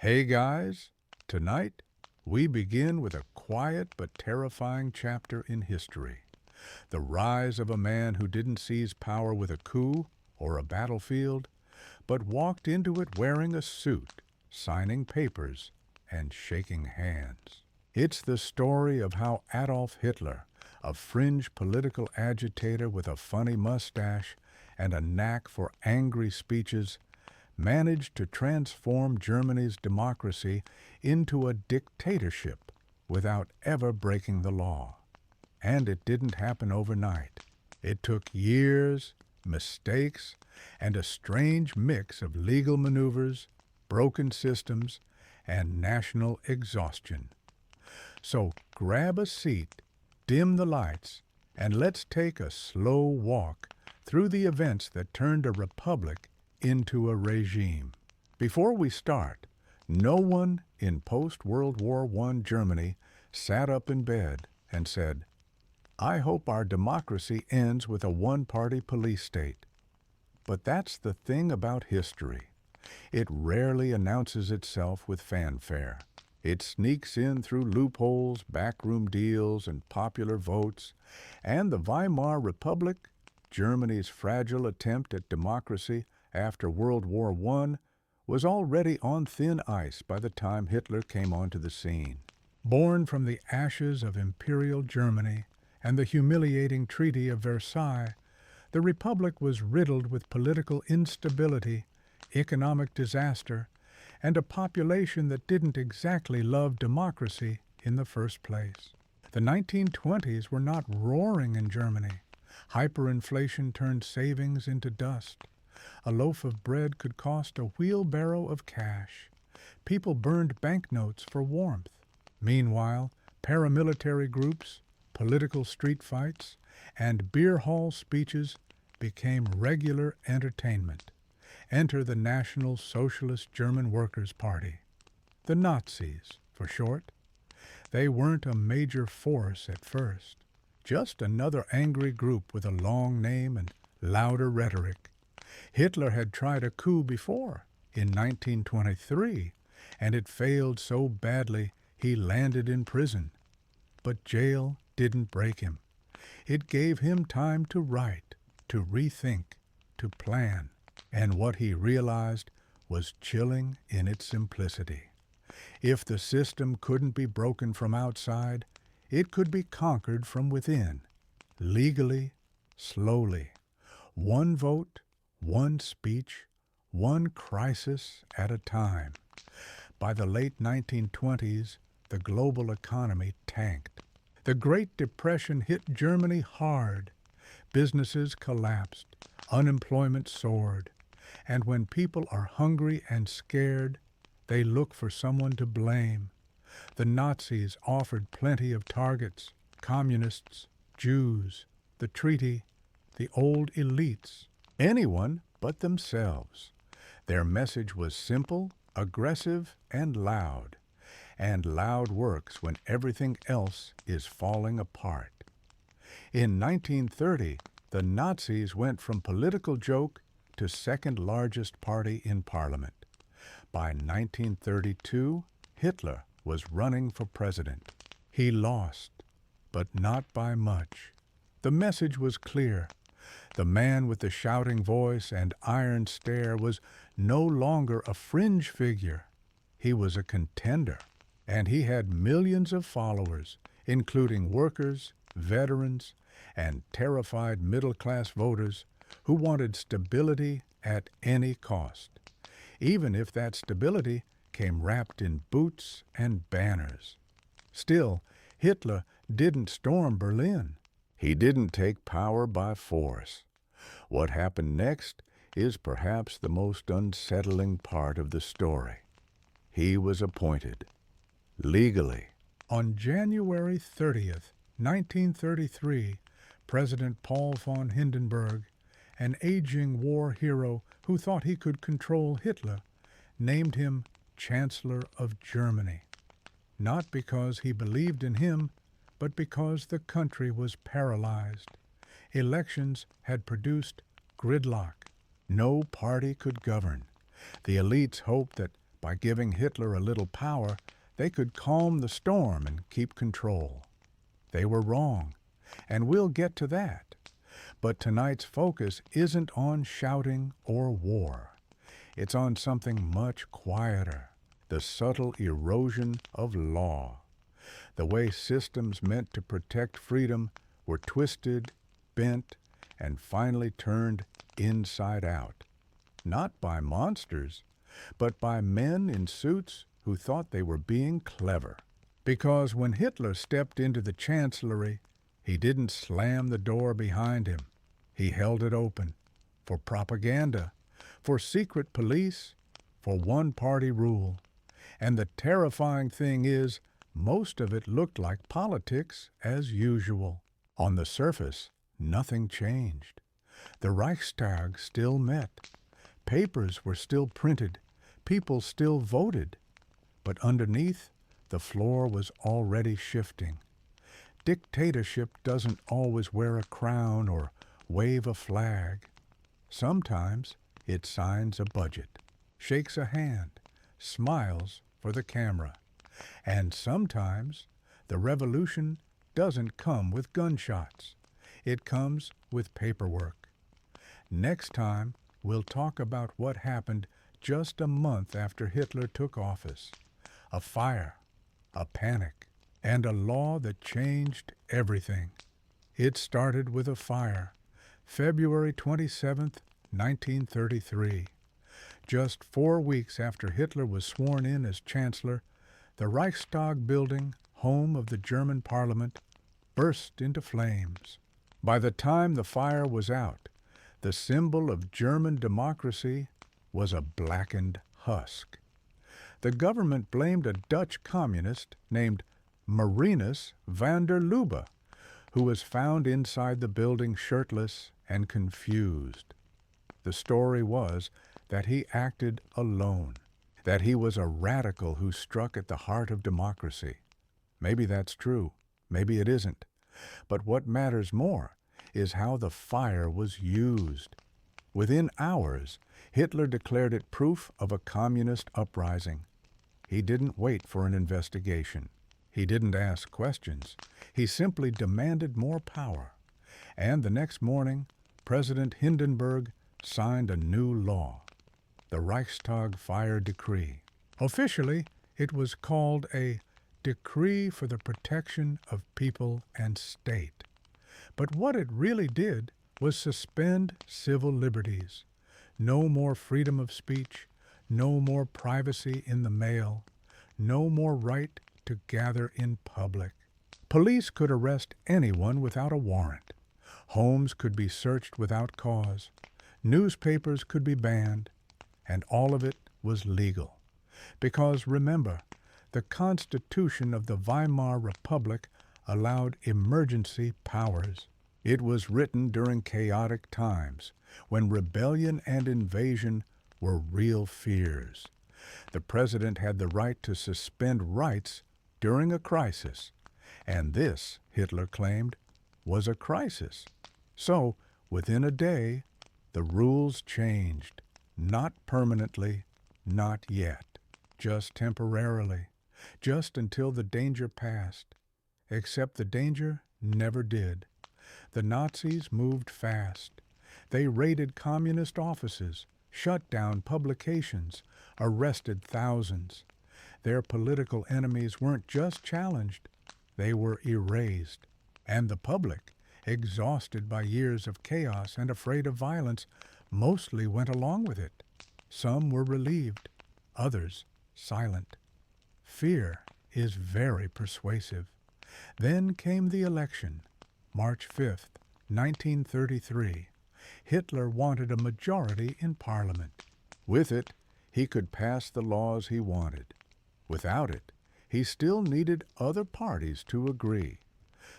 Hey guys, tonight we begin with a quiet but terrifying chapter in history. The rise of a man who didn't seize power with a coup or a battlefield, but walked into it wearing a suit, signing papers, and shaking hands. It's the story of how Adolf Hitler, a fringe political agitator with a funny mustache and a knack for angry speeches, managed to transform Germany's democracy into a dictatorship without ever breaking the law. And it didn't happen overnight. It took years, mistakes, and a strange mix of legal maneuvers, broken systems, and national exhaustion. So grab a seat, dim the lights, and let's take a slow walk through the events that turned a republic into a regime. Before we start, no one in post-World War I Germany sat up in bed and said, "I hope our democracy ends with a one-party police state." But that's the thing about history. It rarely announces itself with fanfare. It sneaks in through loopholes, backroom deals, and popular votes, and the Weimar Republic, Germany's fragile attempt at democracy after World War I, was already on thin ice by the time Hitler came onto the scene. Born from the ashes of Imperial Germany and the humiliating Treaty of Versailles, the Republic was riddled with political instability, economic disaster, and a population that didn't exactly love democracy in the first place. The 1920s were not roaring in Germany. Hyperinflation turned savings into dust. A loaf of bread could cost a wheelbarrow of cash. People burned banknotes for warmth. Meanwhile, paramilitary groups, political street fights, and beer hall speeches became regular entertainment. Enter the National Socialist German Workers' Party, the Nazis for short. They weren't a major force at first, just another angry group with a long name and louder rhetoric. Hitler had tried a coup before, in 1923, and it failed so badly he landed in prison. But jail didn't break him. It gave him time to write, to rethink, to plan, and what he realized was chilling in its simplicity. If the system couldn't be broken from outside, it could be conquered from within, legally, slowly, one vote, one speech, one crisis at a time. By the late 1920s, the global economy tanked. The Great Depression hit Germany hard. Businesses collapsed, unemployment soared, and when people are hungry and scared, they look for someone to blame. The Nazis offered plenty of targets: communists, Jews, the treaty, the old elites, anyone but themselves. Their message was simple, aggressive, and loud works when everything else is falling apart. In 1930, the Nazis went from political joke to second largest party in parliament. By 1932, Hitler was running for president. He lost, but not by much. The message was clear. The man with the shouting voice and iron stare was no longer a fringe figure. He was a contender, and he had millions of followers, including workers, veterans, and terrified middle-class voters who wanted stability at any cost, even if that stability came wrapped in boots and banners. Still, Hitler didn't storm Berlin. He didn't take power by force. What happened next is perhaps the most unsettling part of the story. He was appointed, legally. On January 30th, 1933, President Paul von Hindenburg, an aging war hero who thought he could control Hitler, named him Chancellor of Germany. Not because he believed in him, but because the country was paralyzed. Elections had produced gridlock. No party could govern. The elites hoped that by giving Hitler a little power, they could calm the storm and keep control. They were wrong, and we'll get to that. But tonight's focus isn't on shouting or war. It's on something much quieter, the subtle erosion of law. The way systems meant to protect freedom were twisted, bent, and finally turned inside out. Not by monsters, but by men in suits who thought they were being clever. Because when Hitler stepped into the chancellery, he didn't slam the door behind him. He held it open for propaganda, for secret police, for one-party rule. And the terrifying thing is, most of it looked like politics as usual. On the surface, nothing changed. The Reichstag still met. Papers were still printed. People still voted. But underneath, the floor was already shifting. Dictatorship doesn't always wear a crown or wave a flag. Sometimes it signs a budget, shakes a hand, smiles for the camera. And sometimes the revolution doesn't come with gunshots. It comes with paperwork. Next time, we'll talk about what happened just a month after Hitler took office. A fire, a panic, and a law that changed everything. It started with a fire, February 27, 1933. Just 4 weeks after Hitler was sworn in as Chancellor, the Reichstag building, home of the German Parliament, burst into flames. By the time the fire was out, the symbol of German democracy was a blackened husk. The government blamed a Dutch communist named Marinus van der Lubbe, who was found inside the building shirtless and confused. The story was that he acted alone, that he was a radical who struck at the heart of democracy. Maybe that's true, maybe it isn't. But what matters more is how the fire was used. Within hours, Hitler declared it proof of a communist uprising. He didn't wait for an investigation. He didn't ask questions. He simply demanded more power. And the next morning, President Hindenburg signed a new law, the Reichstag Fire Decree. Officially, it was called a Decree for the Protection of People and State. But what it really did was suspend civil liberties. No more freedom of speech, no more privacy in the mail, no more right to gather in public. Police could arrest anyone without a warrant. Homes could be searched without cause. Newspapers could be banned. And all of it was legal. Because remember, the Constitution of the Weimar Republic allowed emergency powers. It was written during chaotic times, when rebellion and invasion were real fears. The president had the right to suspend rights during a crisis, and this, Hitler claimed, was a crisis. So, within a day, the rules changed. Not permanently, not yet, just temporarily, just until the danger passed. Except the danger never did. The Nazis moved fast. They raided communist offices, shut down publications, arrested thousands. Their political enemies weren't just challenged, they were erased. And the public, exhausted by years of chaos and afraid of violence, mostly went along with it. Some were relieved, others silent. Fear is very persuasive. Then came the election, March 5th, 1933. Hitler wanted a majority in Parliament. With it, he could pass the laws he wanted. Without it, he still needed other parties to agree.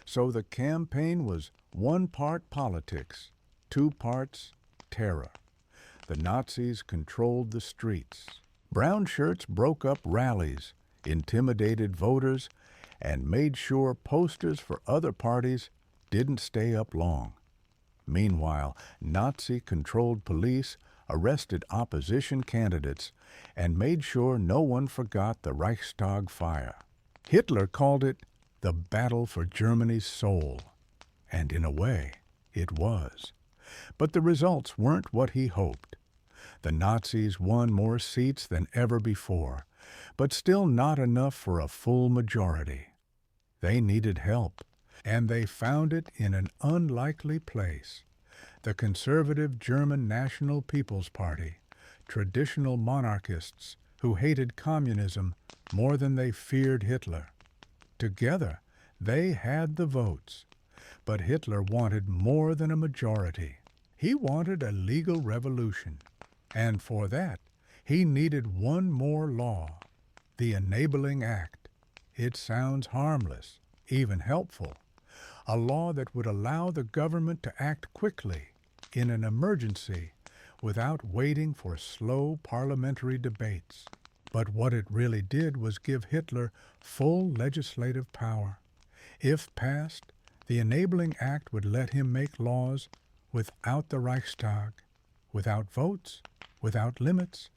So the campaign was 1 part politics, 2 parts terror. The Nazis controlled the streets. Brown shirts broke up rallies, intimidated voters, and made sure posters for other parties didn't stay up long. Meanwhile, Nazi-controlled police arrested opposition candidates, and made sure no one forgot the Reichstag fire. Hitler called it the battle for Germany's soul, and in a way, it was. But the results weren't what he hoped. The Nazis won more seats than ever before, but still not enough for a full majority. They needed help, and they found it in an unlikely place. The conservative German National People's Party, traditional monarchists who hated communism more than they feared Hitler. Together, they had the votes. But Hitler wanted more than a majority. He wanted a legal revolution. And for that, he needed one more law, the Enabling Act. It sounds harmless, even helpful. A law that would allow the government to act quickly in an emergency without waiting for slow parliamentary debates. But what it really did was give Hitler full legislative power. If passed, the Enabling Act would let him make laws without the Reichstag, without votes, without limits.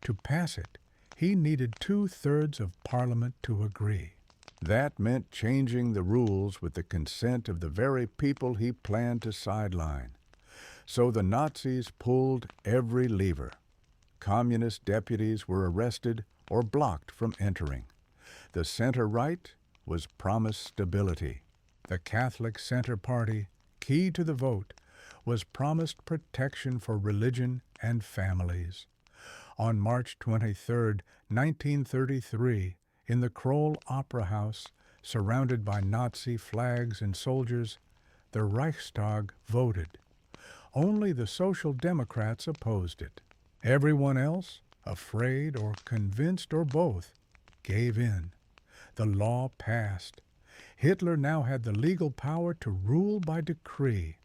To pass it, he needed 2/3 of Parliament to agree. That meant changing the rules with the consent of the very people he planned to sideline. So the Nazis pulled every lever. Communist deputies were arrested or blocked from entering. The center-right was promised stability. The Catholic Center Party, key to the vote, was promised protection for religion and families. On March 23, 1933, in the Kroll Opera House, surrounded by Nazi flags and soldiers, the Reichstag voted. Only the Social Democrats opposed it. Everyone else, afraid or convinced or both, gave in. The law passed. Hitler now had the legal power to rule by decree.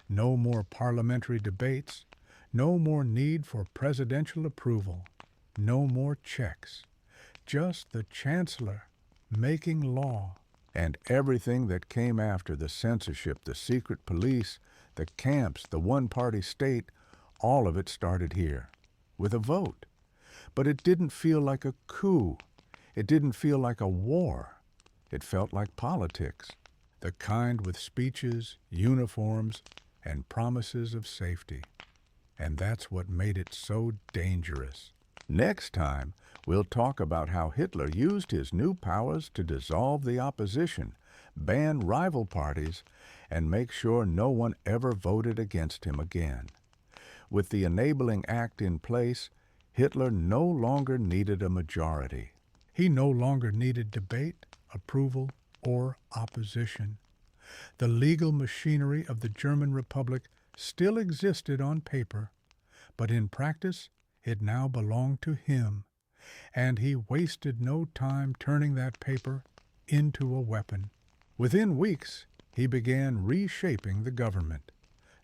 No more parliamentary debates, no more need for presidential approval, no more checks. Just the Chancellor making law. And everything that came after, the censorship, the secret police, the camps, the one-party state, all of it started here, with a vote. But it didn't feel like a coup. It didn't feel like a war. It felt like politics, the kind with speeches, uniforms, and promises of safety. And that's what made it so dangerous. Next time, we'll talk about how Hitler used his new powers to dissolve the opposition, ban rival parties, and make sure no one ever voted against him again. With the Enabling Act in place, Hitler no longer needed a majority. He no longer needed debate, approval, or opposition. The legal machinery of the German Republic still existed on paper, but in practice it now belonged to him, and he wasted no time turning that paper into a weapon. Within weeks, he began reshaping the government,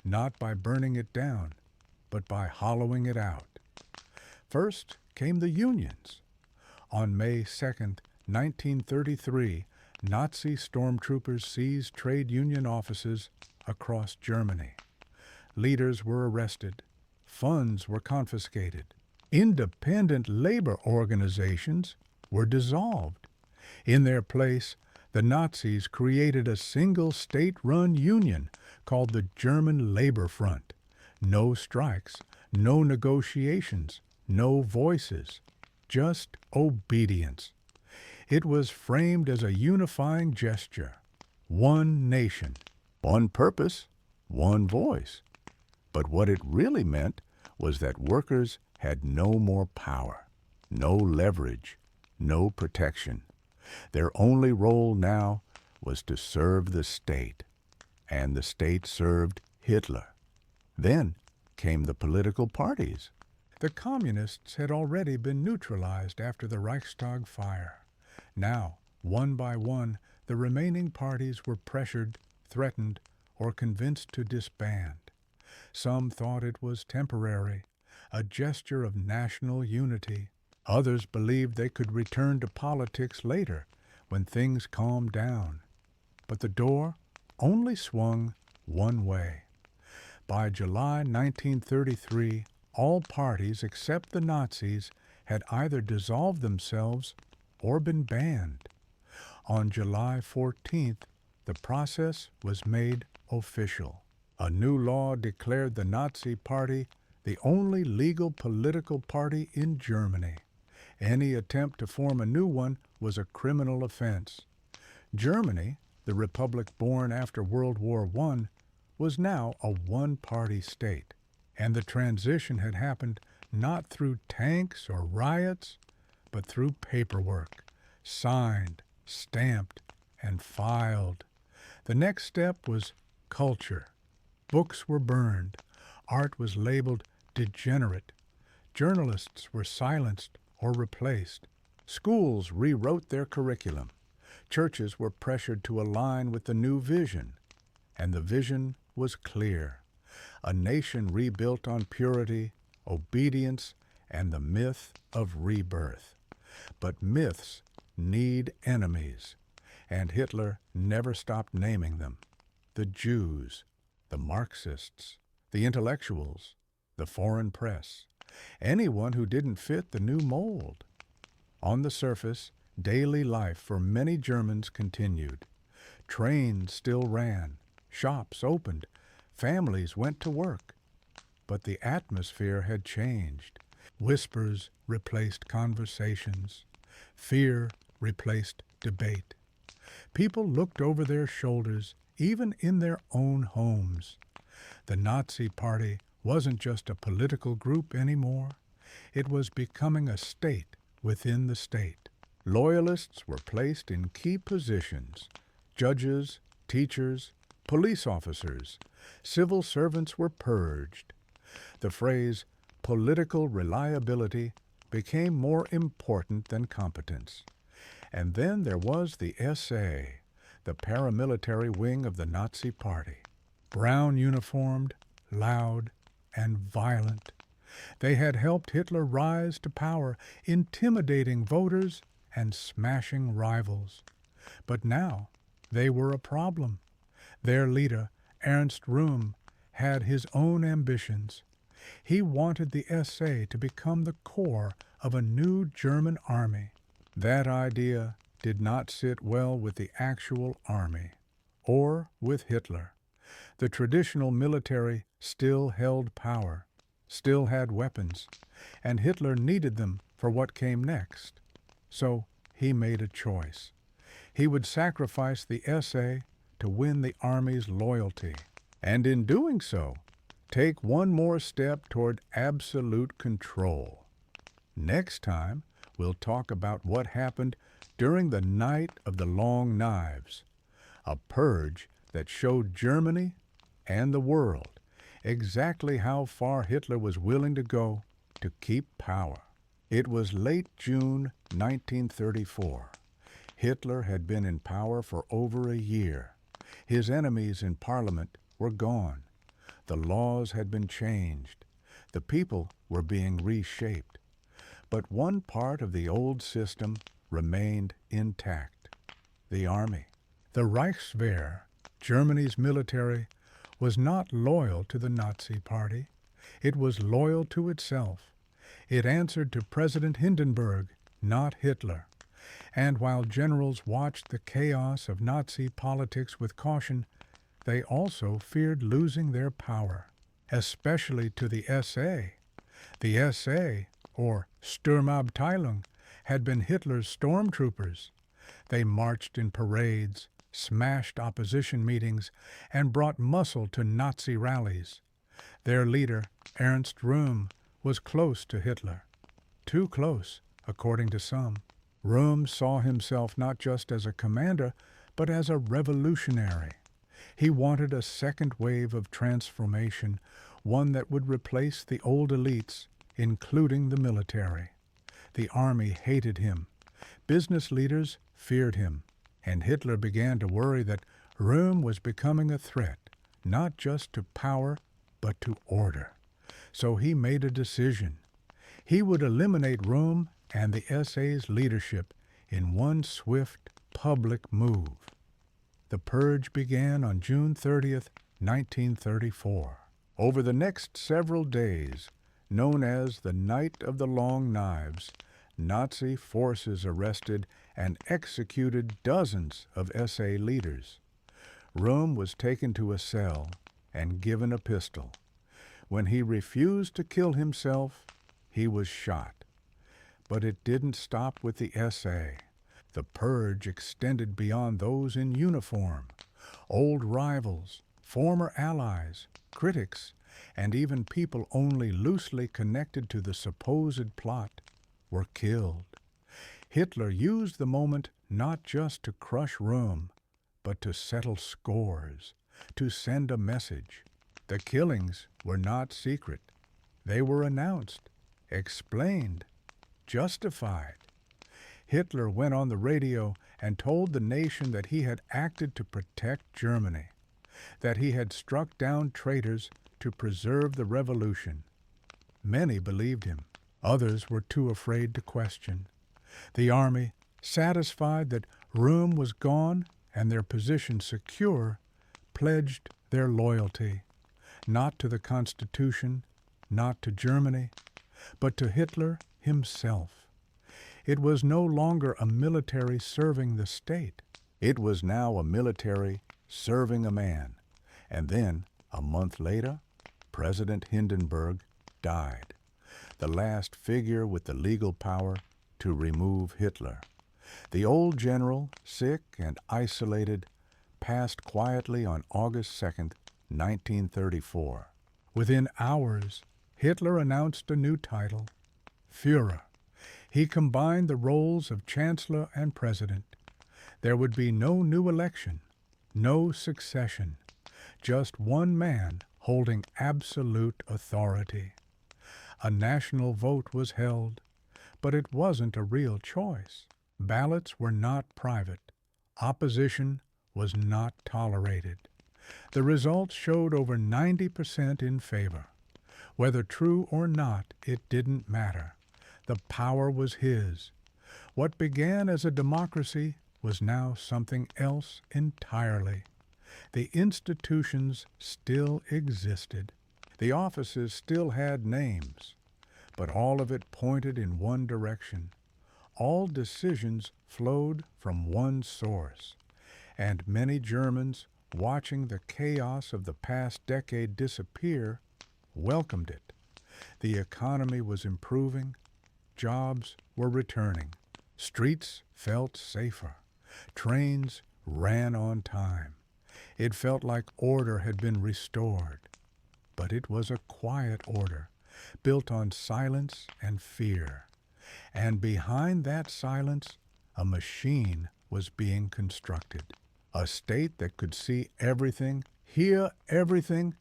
not by burning it down, but by hollowing it out. First came the unions. On May 2, 1933, Nazi stormtroopers seized trade union offices across Germany. Leaders were arrested. Funds were confiscated. Independent labor organizations were dissolved. In their place, the Nazis created a single state-run union called the German Labor Front. No strikes, no negotiations, no voices, just obedience. It was framed as a unifying gesture. One nation, one purpose, one voice. But what it really meant was that workers had no more power, no leverage, no protection. Their only role now was to serve the state, and the state served Hitler. Then came the political parties. The communists had already been neutralized after the Reichstag fire. Now, one by one, the remaining parties were pressured, threatened, or convinced to disband. Some thought it was temporary, a gesture of national unity. Others believed they could return to politics later, when things calmed down. But the door only swung one way. By July 1933, All parties except the Nazis had either dissolved themselves or been banned. On July 14th, the process was made official. A new law declared the Nazi Party the only legal political party in Germany. Any attempt to form a new one was a criminal offense. Germany, the republic born after World War I, was now a one-party state, and the transition had happened not through tanks or riots, but through paperwork, signed, stamped, and filed. The next step was culture. Books were burned. Art was labeled degenerate. Journalists were silenced or replaced. Schools rewrote their curriculum. Churches were pressured to align with the new vision. And the vision was clear. A nation rebuilt on purity, obedience, and the myth of rebirth. But myths need enemies, and Hitler never stopped naming them. The Jews, the Marxists, the intellectuals, the foreign press, anyone who didn't fit the new mold. On the surface, daily life for many Germans continued. Trains still ran, shops opened, families went to work. But the atmosphere had changed. Whispers replaced conversations. Fear replaced debate. People looked over their shoulders, even in their own homes. The Nazi Party wasn't just a political group anymore. It was becoming a state within the state. Loyalists were placed in key positions. Judges, teachers, police officers, civil servants were purged. The phrase political reliability became more important than competence. And then there was the SA, the paramilitary wing of the Nazi Party. Brown uniformed, loud, and violent. They had helped Hitler rise to power, intimidating voters and smashing rivals. But now they were a problem. Their leader, Ernst Röhm, had his own ambitions. He wanted the SA to become the core of a new German army. That idea did not sit well with the actual army, or with Hitler. The traditional military still held power, still had weapons, and Hitler needed them for what came next. So he made a choice. He would sacrifice the SA to win the army's loyalty, and in doing so, take one more step toward absolute control. Next time, we'll talk about what happened during the Night of the Long Knives, a purge that showed Germany and the world exactly how far Hitler was willing to go to keep power. It was late June 1934. Hitler had been in power for over a year. His enemies in Parliament were gone. The laws had been changed. The people were being reshaped. But one part of the old system remained intact: the army. The Reichswehr, Germany's military, was not loyal to the Nazi Party. It was loyal to itself. It answered to President Hindenburg, not Hitler. And while generals watched the chaos of Nazi politics with caution, they also feared losing their power, especially to the SA. The SA, or Sturmabteilung, had been Hitler's stormtroopers. They marched in parades, smashed opposition meetings, and brought muscle to Nazi rallies. Their leader, Ernst Röhm, was close to Hitler. Too close, according to some. Röhm saw himself not just as a commander, but as a revolutionary. He wanted a second wave of transformation, one that would replace the old elites, including the military. The army hated him. Business leaders feared him. And Hitler began to worry that Röhm was becoming a threat, not just to power, but to order. So he made a decision. He would eliminate Röhm and the SA's leadership in one swift, public move. The purge began on June 30th, 1934. Over the next several days, Known as the Night of the Long Knives, Nazi forces arrested and executed dozens of SA leaders. Röhm was taken to a cell and given a pistol. When he refused to kill himself, he was shot. But it didn't stop with the SA. The purge extended beyond those in uniform. Old rivals, former allies, critics, and even people only loosely connected to the supposed plot were killed. Hitler used the moment not just to crush Röhm, but to settle scores, to send a message. The killings were not secret. They were announced, explained, justified. Hitler went on the radio and told the nation that he had acted to protect Germany, that he had struck down traitors to preserve the revolution. Many believed him. Others were too afraid to question. The army, satisfied that Röhm was gone and their position secure, pledged their loyalty, not to the Constitution, not to Germany, but to Hitler himself. It was no longer a military serving the state. It was now a military serving a man. And then, a month later, President Hindenburg died, the last figure with the legal power to remove Hitler. The old general, sick and isolated, passed quietly on August 2nd, 1934. Within hours, Hitler announced a new title, Führer. He combined the roles of chancellor and president. There would be no new election, no succession, just one man holding absolute authority. A national vote was held, but it wasn't a real choice. Ballots were not private. Opposition was not tolerated. The results showed over 90% in favor. Whether true or not, it didn't matter. The power was his. What began as a democracy was now something else entirely. The institutions still existed. The offices still had names, but all of it pointed in one direction. All decisions flowed from one source, and many Germans, watching the chaos of the past decade disappear, welcomed it. The economy was improving, jobs were returning, streets felt safer, trains ran on time. It felt like order had been restored. But it was a quiet order, built on silence and fear. And behind that silence, a machine was being constructed. A state that could see everything, hear everything,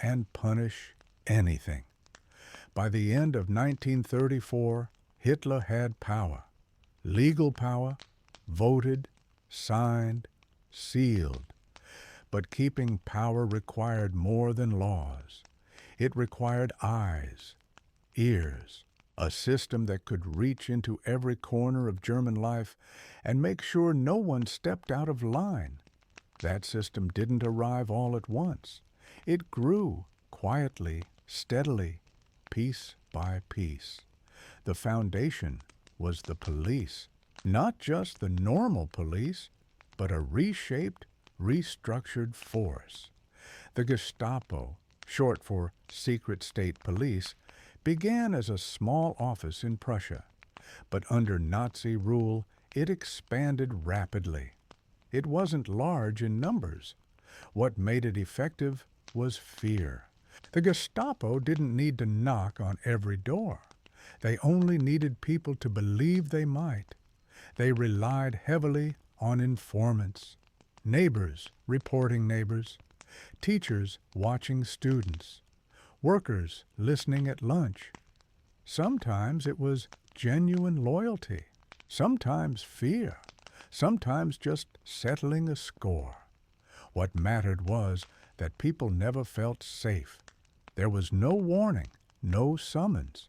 and punish anything. By the end of 1934, Hitler had power. Legal power, voted, signed, sealed. But keeping power required more than laws. It required eyes, ears, a system that could reach into every corner of German life and make sure no one stepped out of line. That system didn't arrive all at once. It grew quietly, steadily, piece by piece. The foundation was the police, not just the normal police, but a reshaped, restructured force. The Gestapo, short for Secret State Police, began as a small office in Prussia, but under Nazi rule it expanded rapidly. It wasn't large in numbers. What made it effective was fear. The Gestapo didn't need to knock on every door. They only needed people to believe they might. They relied heavily on informants, neighbors reporting neighbors, teachers watching students, workers listening at lunch. Sometimes it was genuine loyalty, sometimes fear, sometimes just settling a score. What mattered was that people never felt safe. There was no warning, no summons.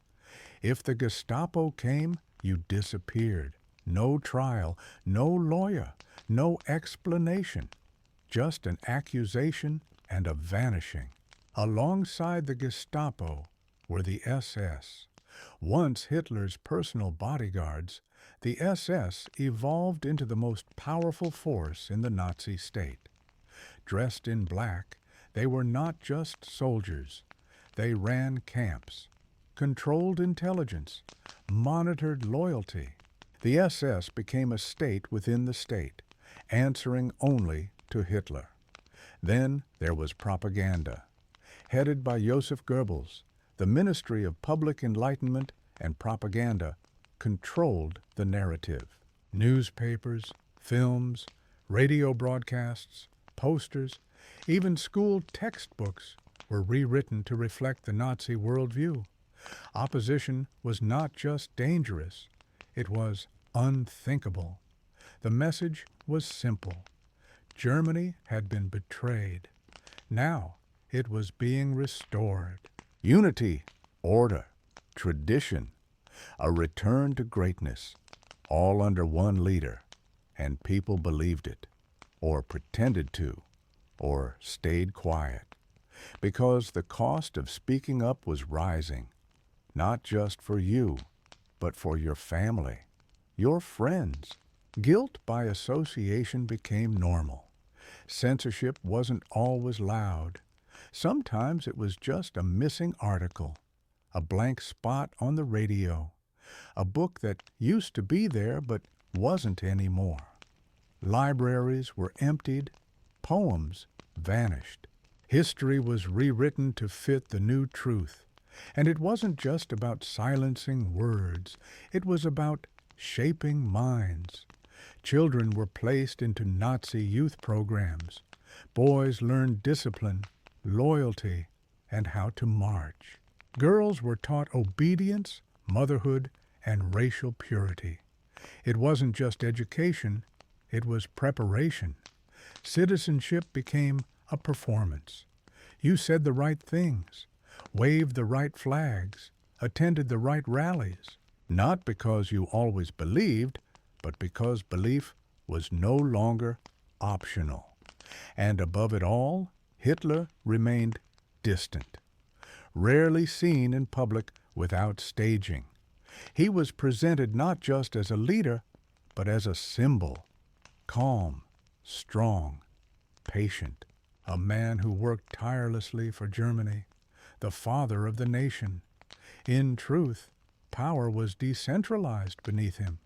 If the Gestapo came, you disappeared. No trial, no lawyer, no explanation, just an accusation and a vanishing. Alongside the Gestapo were the SS. Once Hitler's personal bodyguards, the SS evolved into the most powerful force in the Nazi state. Dressed in black, they were not just soldiers. They ran camps, controlled intelligence, monitored loyalty. The SS became a state within the state, answering only to Hitler. Then there was propaganda. Headed by Joseph Goebbels, the Ministry of Public Enlightenment and Propaganda controlled the narrative. Newspapers, films, radio broadcasts, posters, even school textbooks were rewritten to reflect the Nazi worldview. Opposition was not just dangerous, it was unthinkable. The message was simple. Germany had been betrayed. Now it was being restored. Unity, order, tradition, a return to greatness, all under one leader, and people believed it, or pretended to, or stayed quiet, because the cost of speaking up was rising, not just for you, but for your family, your friends. Guilt by association became normal. Censorship wasn't always loud. Sometimes it was just a missing article, a blank spot on the radio, a book that used to be there but wasn't anymore. Libraries were emptied, poems vanished. History was rewritten to fit the new truth. And it wasn't just about silencing words, it was about shaping minds. Children were placed into Nazi youth programs. Boys learned discipline, loyalty, and how to march. Girls were taught obedience, motherhood, and racial purity. It wasn't just education, it was preparation. Citizenship became a performance. You said the right things, waved the right flags, attended the right rallies, not because you always believed, but because belief was no longer optional. And above it all, Hitler remained distant, rarely seen in public without staging. He was presented not just as a leader, but as a symbol, calm, strong, patient, a man who worked tirelessly for Germany, the father of the nation. In truth, power was decentralized beneath him.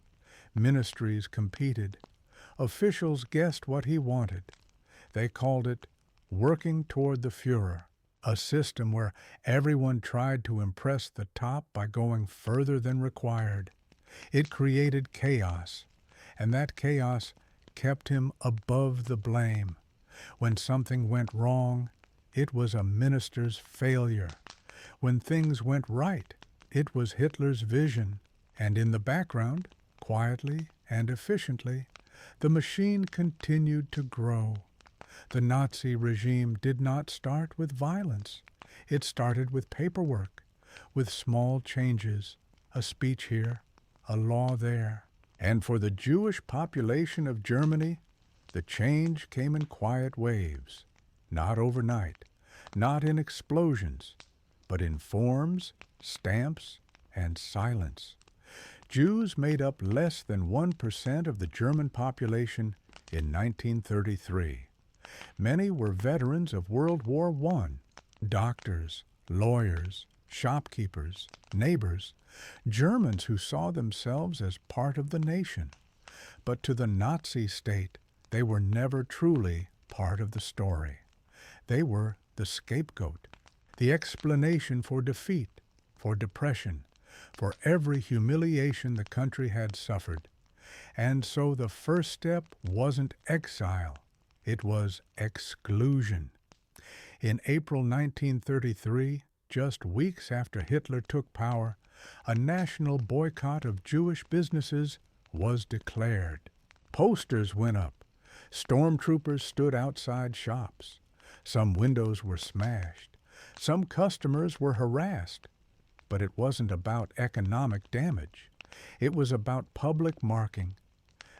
Ministries competed. Officials guessed what he wanted. They called it working toward the Führer, a system where everyone tried to impress the top by going further than required. It created chaos, and that chaos kept him above the blame. When something went wrong, it was a minister's failure. When things went right, it was Hitler's vision. And in the background, quietly and efficiently, the machine continued to grow. The Nazi regime did not start with violence. It started with paperwork, with small changes, a speech here, a law there. And for the Jewish population of Germany, the change came in quiet waves, not overnight, not in explosions, but in forms, stamps, and silence. Jews made up less than 1% of the German population in 1933. Many were veterans of World War I, doctors, lawyers, shopkeepers, neighbors, Germans who saw themselves as part of the nation. But to the Nazi state, they were never truly part of the story. They were the scapegoat, the explanation for defeat, for depression, for every humiliation the country had suffered. And so the first step wasn't exile, it was exclusion. In April 1933, just weeks after Hitler took power, a national boycott of Jewish businesses was declared. Posters went up. Stormtroopers stood outside shops. Some windows were smashed. Some customers were harassed. But it wasn't about economic damage. It was about public marking.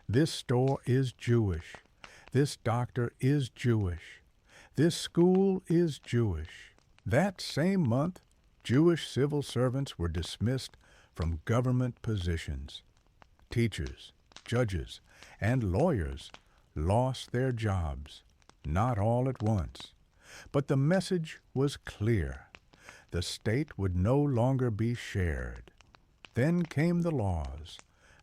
This store is Jewish. This doctor is Jewish. This school is Jewish. That same month, Jewish civil servants were dismissed from government positions. Teachers, judges, and lawyers lost their jobs, not all at once. But the message was clear. The state would no longer be shared. Then came the laws,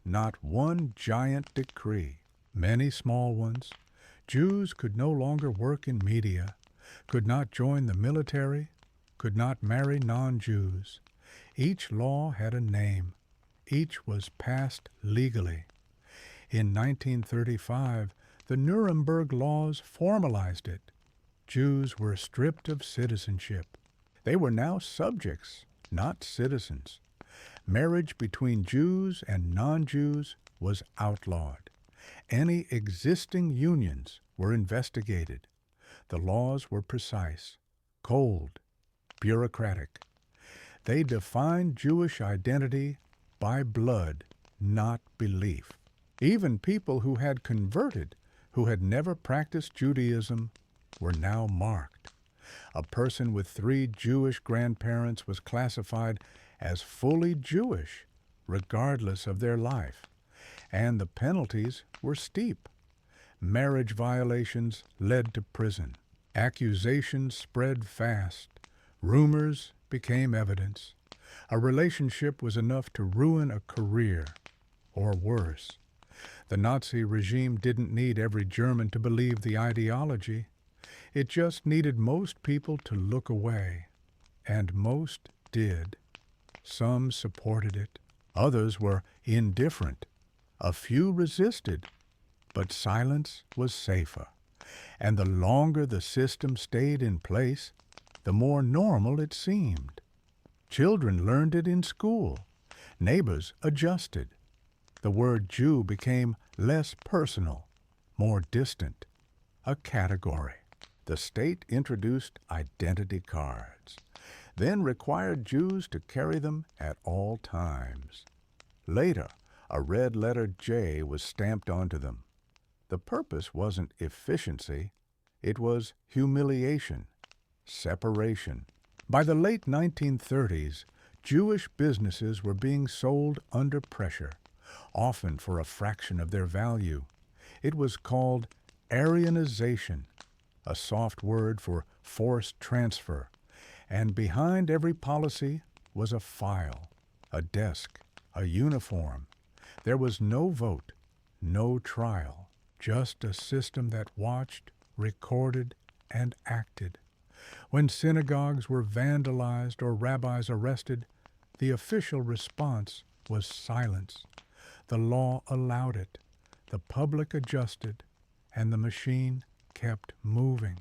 not one giant decree, many small ones. Jews could no longer work in media, could not join the military, could not marry non-Jews. Each law had a name. Each was passed legally. In 1935, the Nuremberg laws formalized it. Jews were stripped of citizenship. They were now subjects, not citizens. Marriage between Jews and non-Jews was outlawed. Any existing unions were investigated. The laws were precise, cold, bureaucratic. They defined Jewish identity by blood, not belief. Even people who had converted, who had never practiced Judaism, were now marked. A person with 3 Jewish grandparents was classified as fully Jewish, regardless of their life, and the penalties were steep. Marriage violations led to prison. Accusations spread fast. Rumors became evidence. A relationship was enough to ruin a career, or worse. The Nazi regime didn't need every German to believe the ideology. It just needed most people to look away, and most did. Some supported it. Others were indifferent. A few resisted, but silence was safer. And the longer the system stayed in place, the more normal it seemed. Children learned it in school. Neighbors adjusted. The word Jew became less personal, more distant, a category. The state introduced identity cards, then required Jews to carry them at all times. Later, a red letter J was stamped onto them. The purpose wasn't efficiency, it was humiliation, separation. By the late 1930s, Jewish businesses were being sold under pressure, often for a fraction of their value. It was called Aryanization, a soft word for forced transfer, and behind every policy was a file, a desk, a uniform. There was no vote, no trial, just a system that watched, recorded, and acted. When synagogues were vandalized or rabbis arrested, the official response was silence. The law allowed it, the public adjusted, and the machine kept moving.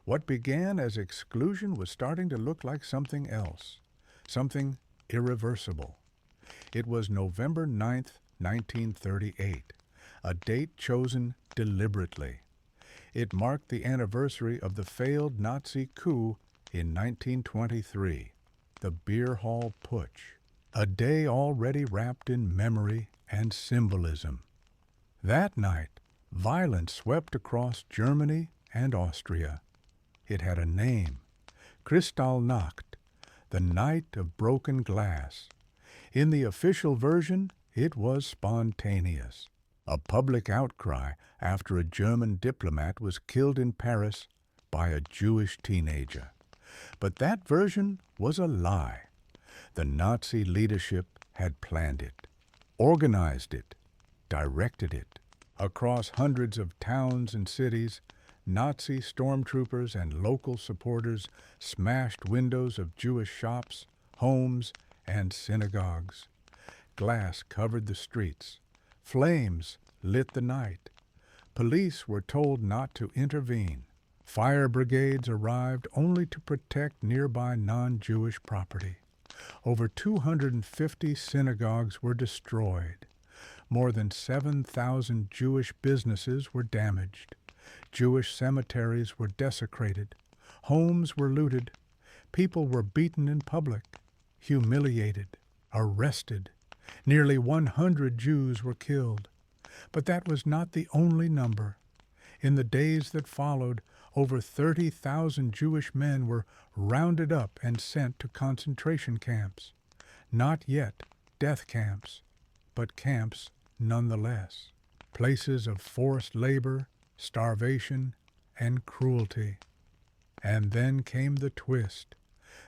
What began as exclusion was starting to look like something else, something irreversible. It was November 9th, 1938, a date chosen deliberately. It marked the anniversary of the failed Nazi coup in 1923, the Beer Hall Putsch, a day already wrapped in memory and symbolism. That night, violence swept across Germany and Austria. It had a name, Kristallnacht, the night of broken glass. In the official version, it was spontaneous. A public outcry after a German diplomat was killed in Paris by a Jewish teenager. But that version was a lie. The Nazi leadership had planned it, organized it, directed it. Across hundreds of towns and cities, Nazi stormtroopers and local supporters smashed windows of Jewish shops, homes, and synagogues. Glass covered the streets. Flames lit the night. Police were told not to intervene. Fire brigades arrived only to protect nearby non-Jewish property. Over 250 synagogues were destroyed. More than 7,000 Jewish businesses were damaged. Jewish cemeteries were desecrated. Homes were looted. People were beaten in public, humiliated, arrested. Nearly 100 Jews were killed. But that was not the only number. In the days that followed, over 30,000 Jewish men were rounded up and sent to concentration camps. Not yet death camps, but camps nonetheless. Places of forced labor, starvation, and cruelty. And then came the twist.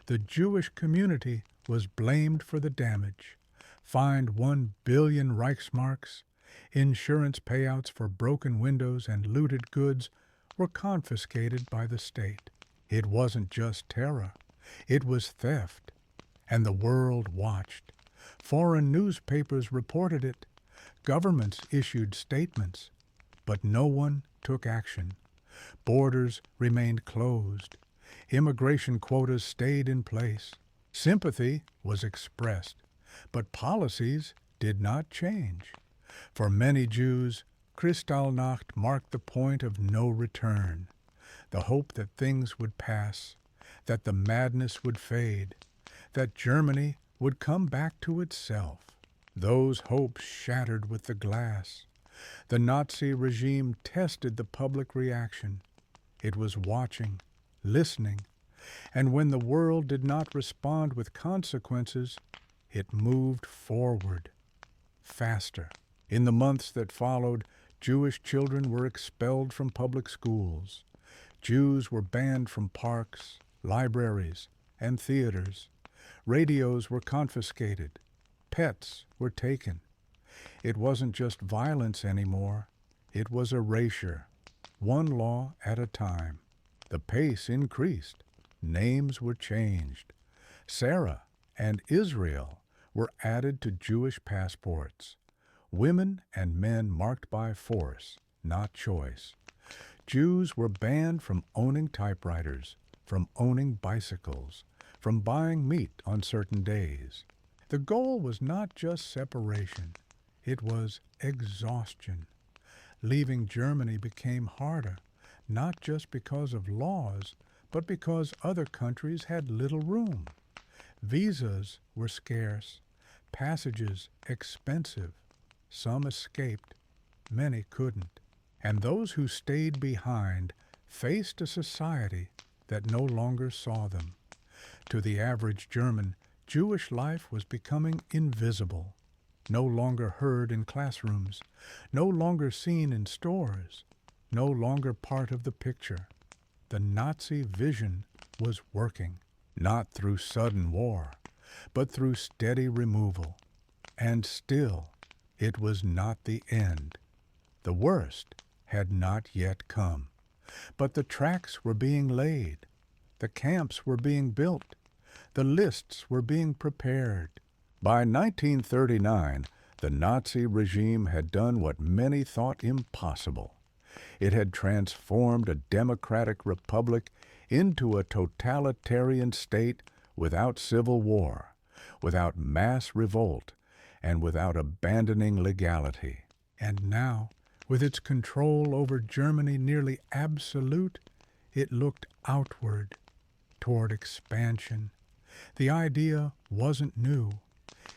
The Jewish community was blamed for the damage, fined 1 billion Reichsmarks, insurance payouts for broken windows and looted goods were confiscated by the state. It wasn't just terror, it was theft, and the world watched. Foreign newspapers reported it, governments issued statements, but no one took action. Borders remained closed. Immigration quotas stayed in place. Sympathy was expressed, but policies did not change. For many Jews, Kristallnacht marked the point of no return, the hope that things would pass, that the madness would fade, that Germany would come back to itself. Those hopes shattered with the glass. The Nazi regime tested the public reaction. It was watching, listening, and when the world did not respond with consequences, it moved forward, faster. In the months that followed, Jewish children were expelled from public schools. Jews were banned from parks, libraries, and theaters. Radios were confiscated. Pets were taken. It wasn't just violence anymore. It was erasure, one law at a time. The pace increased. Names were changed. Sarah and Israel were added to Jewish passports. Women and men marked by force, not choice. Jews were banned from owning typewriters, from owning bicycles, from buying meat on certain days. The goal was not just separation, it was exhaustion. Leaving Germany became harder, not just because of laws, but because other countries had little room. Visas were scarce, passages expensive. Some escaped, many couldn't. And those who stayed behind faced a society that no longer saw them. To the average German, Jewish life was becoming invisible, no longer heard in classrooms, no longer seen in stores, no longer part of the picture. The Nazi vision was working, not through sudden war, but through steady removal. And still, it was not the end. The worst had not yet come. But the tracks were being laid. The camps were being built. The lists were being prepared. By 1939, the Nazi regime had done what many thought impossible. It had transformed a democratic republic into a totalitarian state without civil war, without mass revolt, and without abandoning legality. And now, with its control over Germany nearly absolute, it looked outward, toward expansion. The idea wasn't new.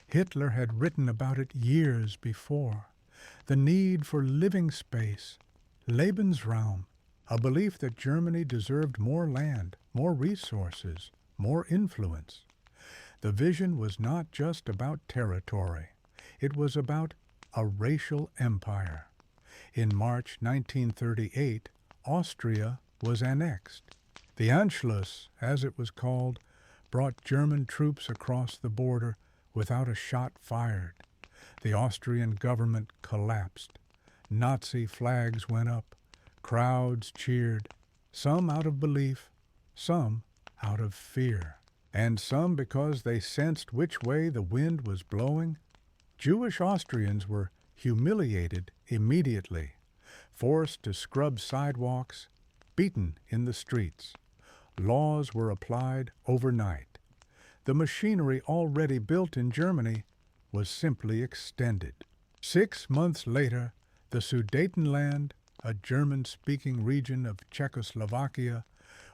Hitler had written about it years before. The need for living space, Lebensraum, a belief that Germany deserved more land, more resources, more influence. The vision was not just about territory. It was about a racial empire. In March 1938, Austria was annexed. The Anschluss, as it was called, brought German troops across the border without a shot fired. The Austrian government collapsed. Nazi flags went up. Crowds cheered, some out of belief, some out of fear, and some because they sensed which way the wind was blowing. Jewish Austrians were humiliated immediately, forced to scrub sidewalks, beaten in the streets. Laws were applied overnight. The machinery already built in Germany was simply extended. 6 months later, the Sudetenland, a German-speaking region of Czechoslovakia,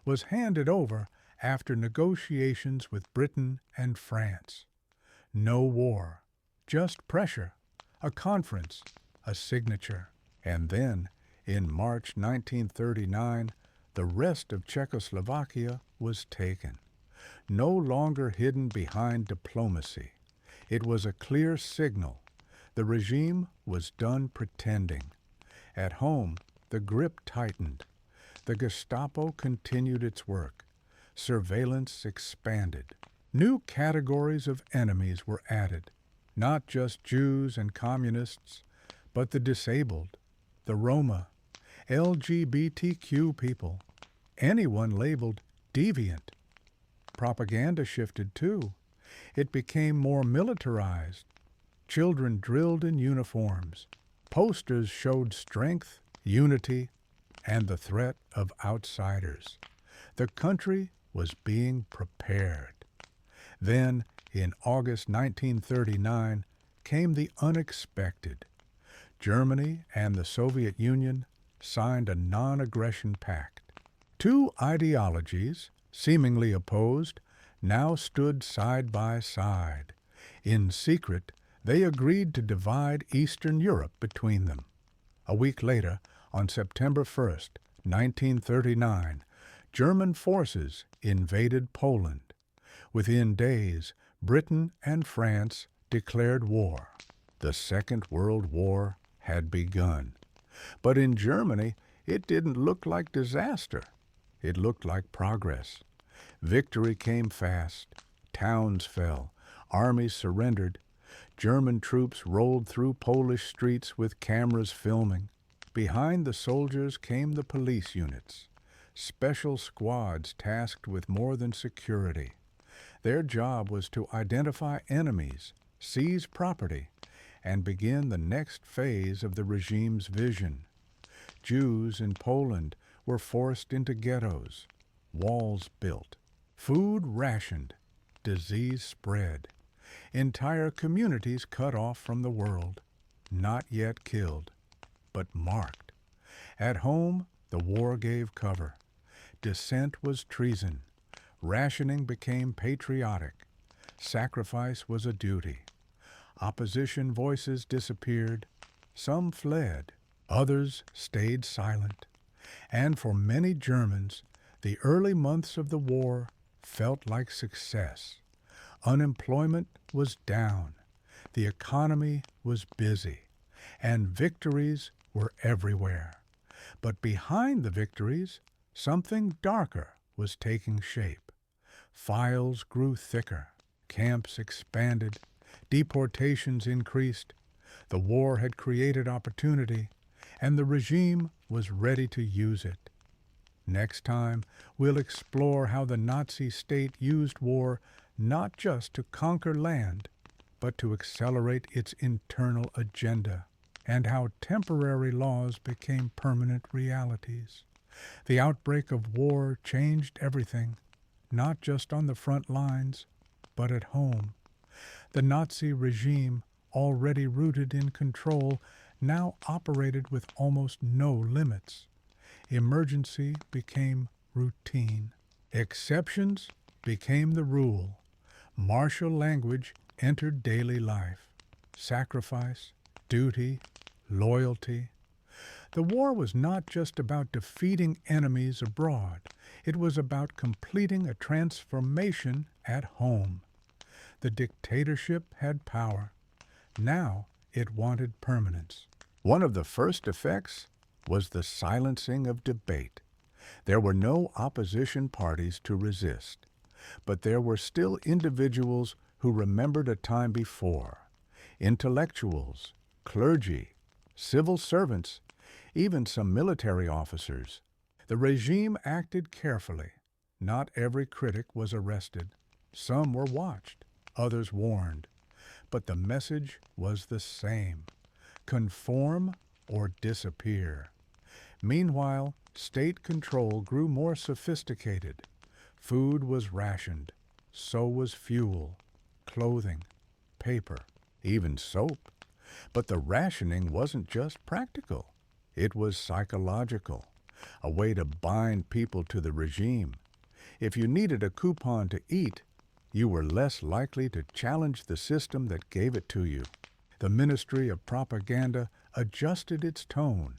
was handed over after negotiations with Britain and France. No war, just pressure, a conference, a signature. And then, in March 1939, The rest of Czechoslovakia was taken, no longer hidden behind diplomacy. It was a clear signal. The regime was done pretending. At home, the grip tightened. The Gestapo continued its work. Surveillance expanded. New categories of enemies were added, not just Jews and communists, but the disabled, the Roma, LGBTQ people, anyone labeled deviant. Propaganda shifted too. It became more militarized. Children drilled in uniforms. Posters showed strength, unity, and the threat of outsiders. The country was being prepared. Then, in August 1939, came the unexpected. Germany and the Soviet Union signed a non-aggression pact. Two ideologies, seemingly opposed, now stood side by side. In secret, they agreed to divide Eastern Europe between them. A week later, on September 1st, 1939, German forces invaded Poland. Within days, Britain and France declared war. The Second World War had begun. But in Germany, it didn't look like disaster. It looked like progress. Victory came fast. Towns fell. Armies surrendered. German troops rolled through Polish streets with cameras filming. Behind the soldiers came the police units, special squads tasked with more than security. Their job was to identify enemies, seize property, and begin the next phase of the regime's vision. Jews in Poland were forced into ghettos, walls built, food rationed, disease spread, entire communities cut off from the world, not yet killed, but marked. At home, the war gave cover. Dissent was treason. Rationing became patriotic. Sacrifice was a duty. Opposition voices disappeared. Some fled. Others stayed silent. And for many Germans, the early months of the war felt like success. Unemployment was down. The economy was busy. And victories were everywhere. But behind the victories, something darker was taking shape. Files grew thicker. Camps expanded. Deportations increased. The war had created opportunity, and the regime was ready to use it. Next time, we'll explore how the Nazi state used war not just to conquer land, but to accelerate its internal agenda, and how temporary laws became permanent realities. The outbreak of war changed everything, not just on the front lines, but at home. The Nazi regime, already rooted in control, now operated with almost no limits. Emergency became routine. Exceptions became the rule. Martial language entered daily life. Sacrifice, duty, loyalty. The war was not just about defeating enemies abroad. It was about completing a transformation at home. The dictatorship had power. Now it wanted permanence. One of the first effects was the silencing of debate. There were no opposition parties to resist, but there were still individuals who remembered a time before. Intellectuals, clergy, civil servants, even some military officers. The regime acted carefully. Not every critic was arrested. Some were watched, others warned. But the message was the same: conform or disappear. Meanwhile, state control grew more sophisticated. Food was rationed. So was fuel, clothing, paper, even soap. But the rationing wasn't just practical. It was psychological, a way to bind people to the regime. If you needed a coupon to eat, you were less likely to challenge the system that gave it to you. The Ministry of Propaganda adjusted its tone.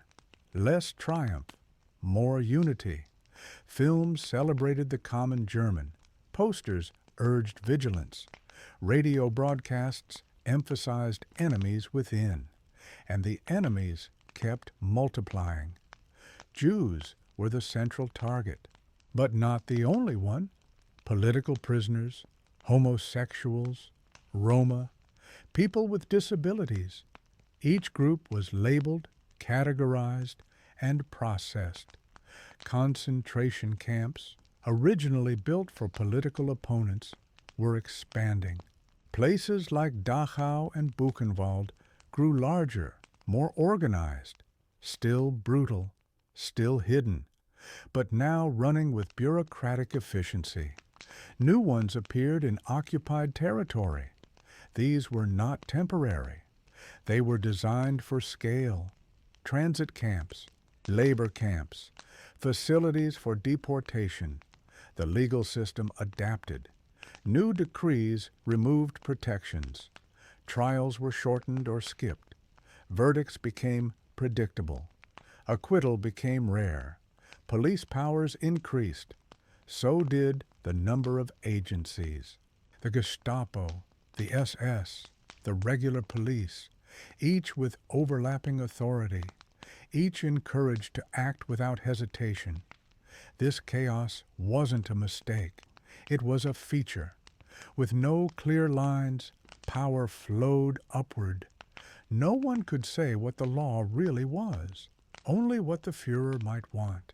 Less triumph, more unity. Films celebrated the common German. Posters urged vigilance. Radio broadcasts emphasized enemies within. And the enemies kept multiplying. Jews were the central target, but not the only one. Political prisoners, homosexuals, Roma, people with disabilities. Each group was labeled, categorized, and processed. Concentration camps, originally built for political opponents, were expanding. Places like Dachau and Buchenwald grew larger, more organized, still brutal, still hidden, but now running with bureaucratic efficiency. New ones appeared in occupied territory. These were not temporary. They were designed for scale. Transit camps, labor camps, facilities for deportation. The legal system adapted. New decrees removed protections. Trials were shortened or skipped. Verdicts became predictable. Acquittal became rare. Police powers increased. So did the number of agencies. The Gestapo, the SS, the regular police, each with overlapping authority, each encouraged to act without hesitation. This chaos wasn't a mistake. It was a feature. With no clear lines, power flowed upward. No one could say what the law really was, only what the Führer might want.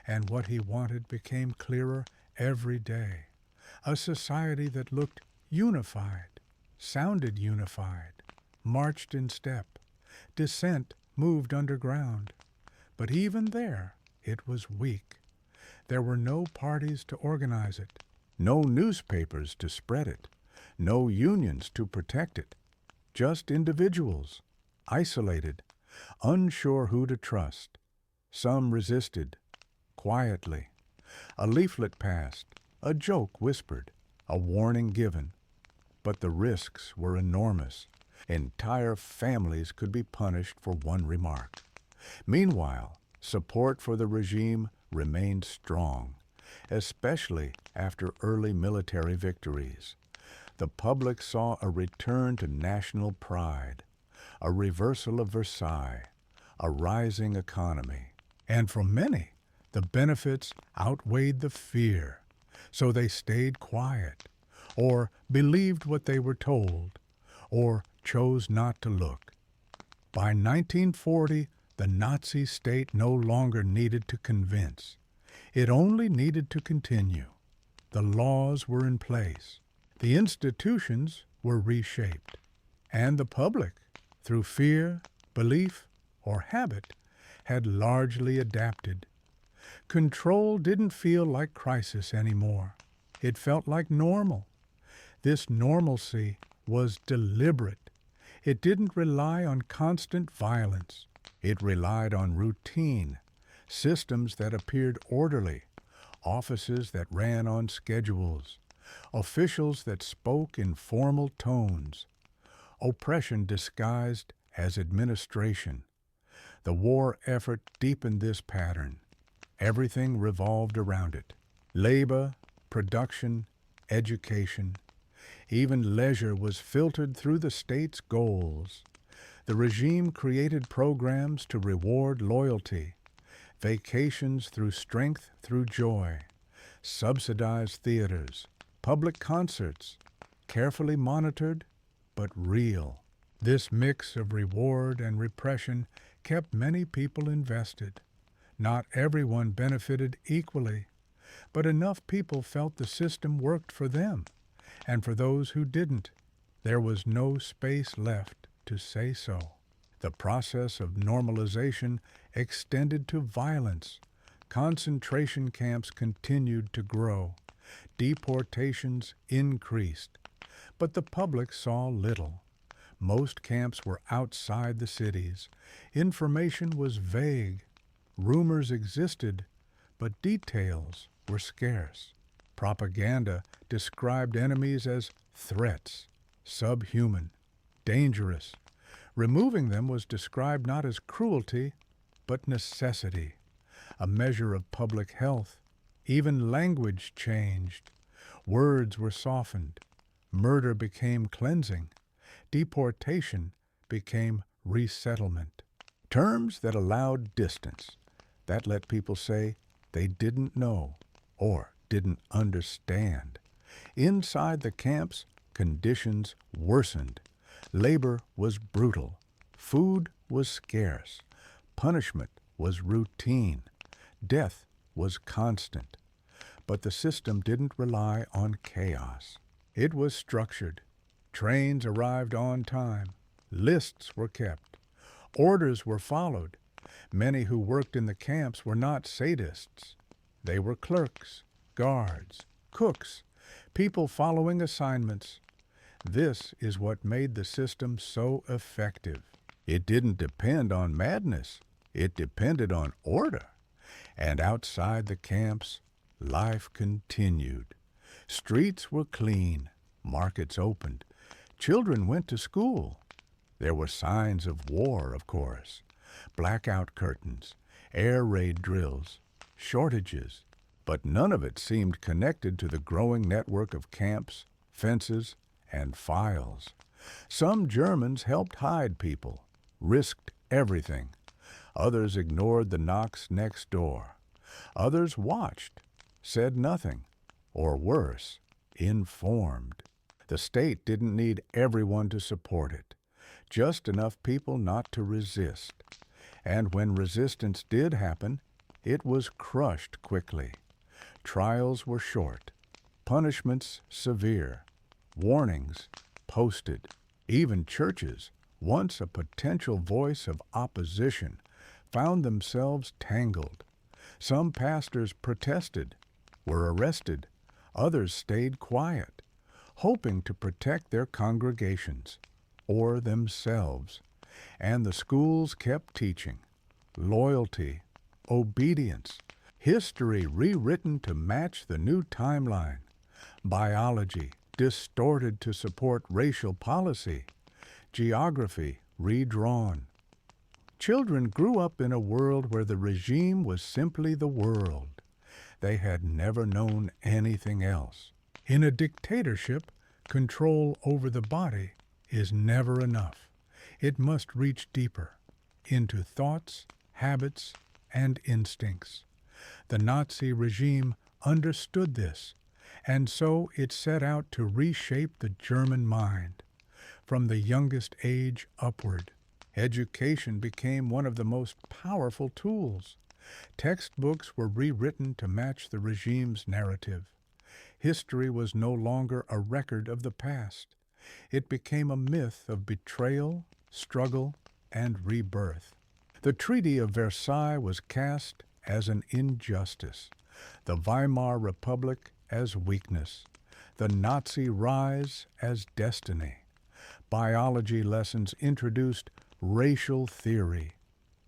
And what he wanted became clearer every day. A society that looked unified, sounded unified, marched in step. Dissent moved underground. But even there, it was weak. There were no parties to organize it, no newspapers to spread it, no unions to protect it. Just individuals, isolated, unsure who to trust. Some resisted, quietly. A leaflet passed, a joke whispered, a warning given. But the risks were enormous. Entire families could be punished for one remark. Meanwhile, support for the regime remained strong, especially after early military victories. The public saw a return to national pride, a reversal of Versailles, a rising economy. And for many, the benefits outweighed the fear, so they stayed quiet, or believed what they were told, or chose not to look. By 1940, the Nazi state no longer needed to convince. It only needed to continue. The laws were in place. The institutions were reshaped. And the public, through fear, belief, or habit, had largely adapted. Control didn't feel like crisis anymore. It felt like normal. This normalcy was deliberate. It didn't rely on constant violence. It relied on routine, systems that appeared orderly, offices that ran on schedules, officials that spoke in formal tones, oppression disguised as administration. The war effort deepened this pattern. Everything revolved around it. Labor, production, education. Even leisure was filtered through the state's goals. The regime created programs to reward loyalty, vacations through strength through joy, subsidized theaters, public concerts, carefully monitored but real. This mix of reward and repression kept many people invested. Not everyone benefited equally, but enough people felt the system worked for them, and for those who didn't, there was no space left to say so. The process of normalization extended to violence. Concentration camps continued to grow. Deportations increased. But the public saw little. Most camps were outside the cities. Information was vague. Rumors existed, but details were scarce. Propaganda described enemies as threats, subhuman, dangerous. Removing them was described not as cruelty, but necessity, a measure of public health, Even language changed. Words were softened. Murder became cleansing. Deportation became resettlement. Terms that allowed distance, that let people say they didn't know or didn't understand. Inside the camps, conditions worsened. Labor was brutal. Food was scarce. Punishment was routine. Death was constant. But the system didn't rely on chaos. It was structured. Trains arrived on time. Lists were kept. Orders were followed. Many who worked in the camps were not sadists. They were clerks, guards, cooks, people following assignments. This is what made the system so effective. It didn't depend on madness. It depended on order. And outside the camps, life continued. Streets were clean. Markets opened. Children went to school. There were signs of war, of course. Blackout curtains, air raid drills, shortages. But none of it seemed connected to the growing network of camps, fences, and files. Some Germans helped hide people, risked everything. Others ignored the knocks next door. Others watched, said nothing, or worse, informed. The state didn't need everyone to support it, just enough people not to resist. And when resistance did happen, it was crushed quickly. Trials were short, punishments severe, warnings posted. Even churches, once a potential voice of opposition, found themselves tangled. Some pastors protested, were arrested. Others stayed quiet, hoping to protect their congregations or themselves. And the schools kept teaching loyalty, obedience, history rewritten to match the new timeline, biology distorted to support racial policy, geography redrawn. Children grew up in a world where the regime was simply the world. They had never known anything else. In a dictatorship, control over the body is never enough. It must reach deeper, into thoughts, habits, and instincts. The Nazi regime understood this, and so it set out to reshape the German mind. From the youngest age upward, education became one of the most powerful tools. Textbooks were rewritten to match the regime's narrative. History was no longer a record of the past. It became a myth of betrayal, struggle, and rebirth. The Treaty of Versailles was cast as an injustice, the Weimar Republic as weakness, the Nazi rise as destiny. Biology lessons introduced racial theory,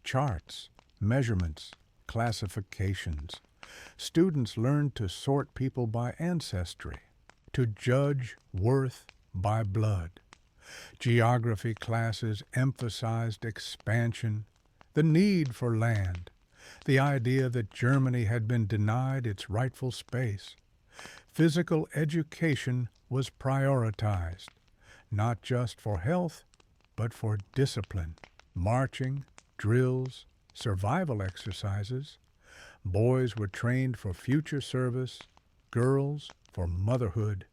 charts, measurements, classifications. Students learned to sort people by ancestry, to judge worth by blood. Geography classes emphasized expansion, the need for land, the idea that Germany had been denied its rightful space. Physical education was prioritized, not just for health, but for discipline. Marching, drills, survival exercises. Boys were trained for future service, girls for motherhood.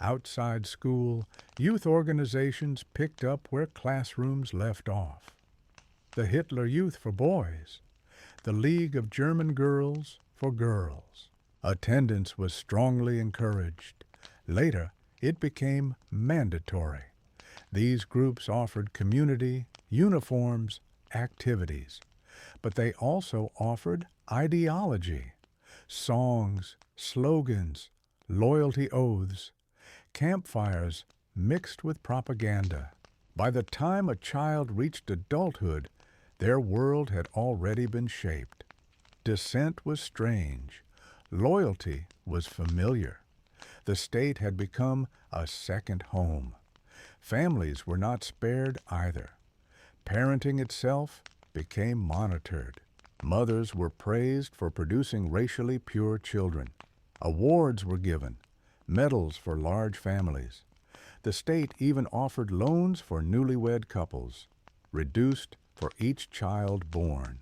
Outside school, youth organizations picked up where classrooms left off. The Hitler Youth for boys, the League of German Girls for girls. Attendance was strongly encouraged. Later, it became mandatory. These groups offered community, uniforms, activities, but they also offered ideology, songs, slogans, loyalty oaths, campfires mixed with propaganda. By the time a child reached adulthood, their world had already been shaped. Dissent was strange. Loyalty was familiar. The state had become a second home. Families were not spared either. Parenting itself became monitored. Mothers were praised for producing racially pure children. Awards were given, medals for large families. The state even offered loans for newlywed couples, reduced for each child born.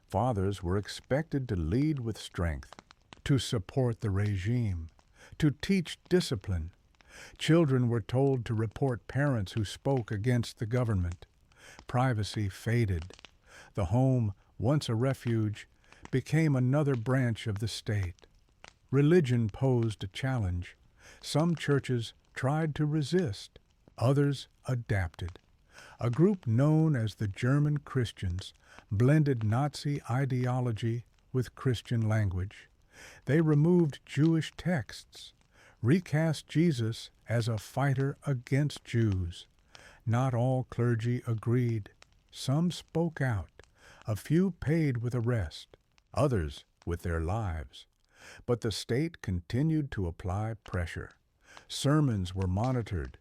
Fathers were expected to lead with strength, to support the regime, to teach discipline. Children were told to report parents who spoke against the government. Privacy faded. The home, once a refuge, became another branch of the state. Religion posed a challenge. Some churches tried to resist. Others adapted. A group known as the German Christians blended Nazi ideology with Christian language. They removed Jewish texts, recast Jesus as a fighter against Jews. Not all clergy agreed. Some spoke out. A few paid with arrest, others with their lives. But the state continued to apply pressure. Sermons were monitored.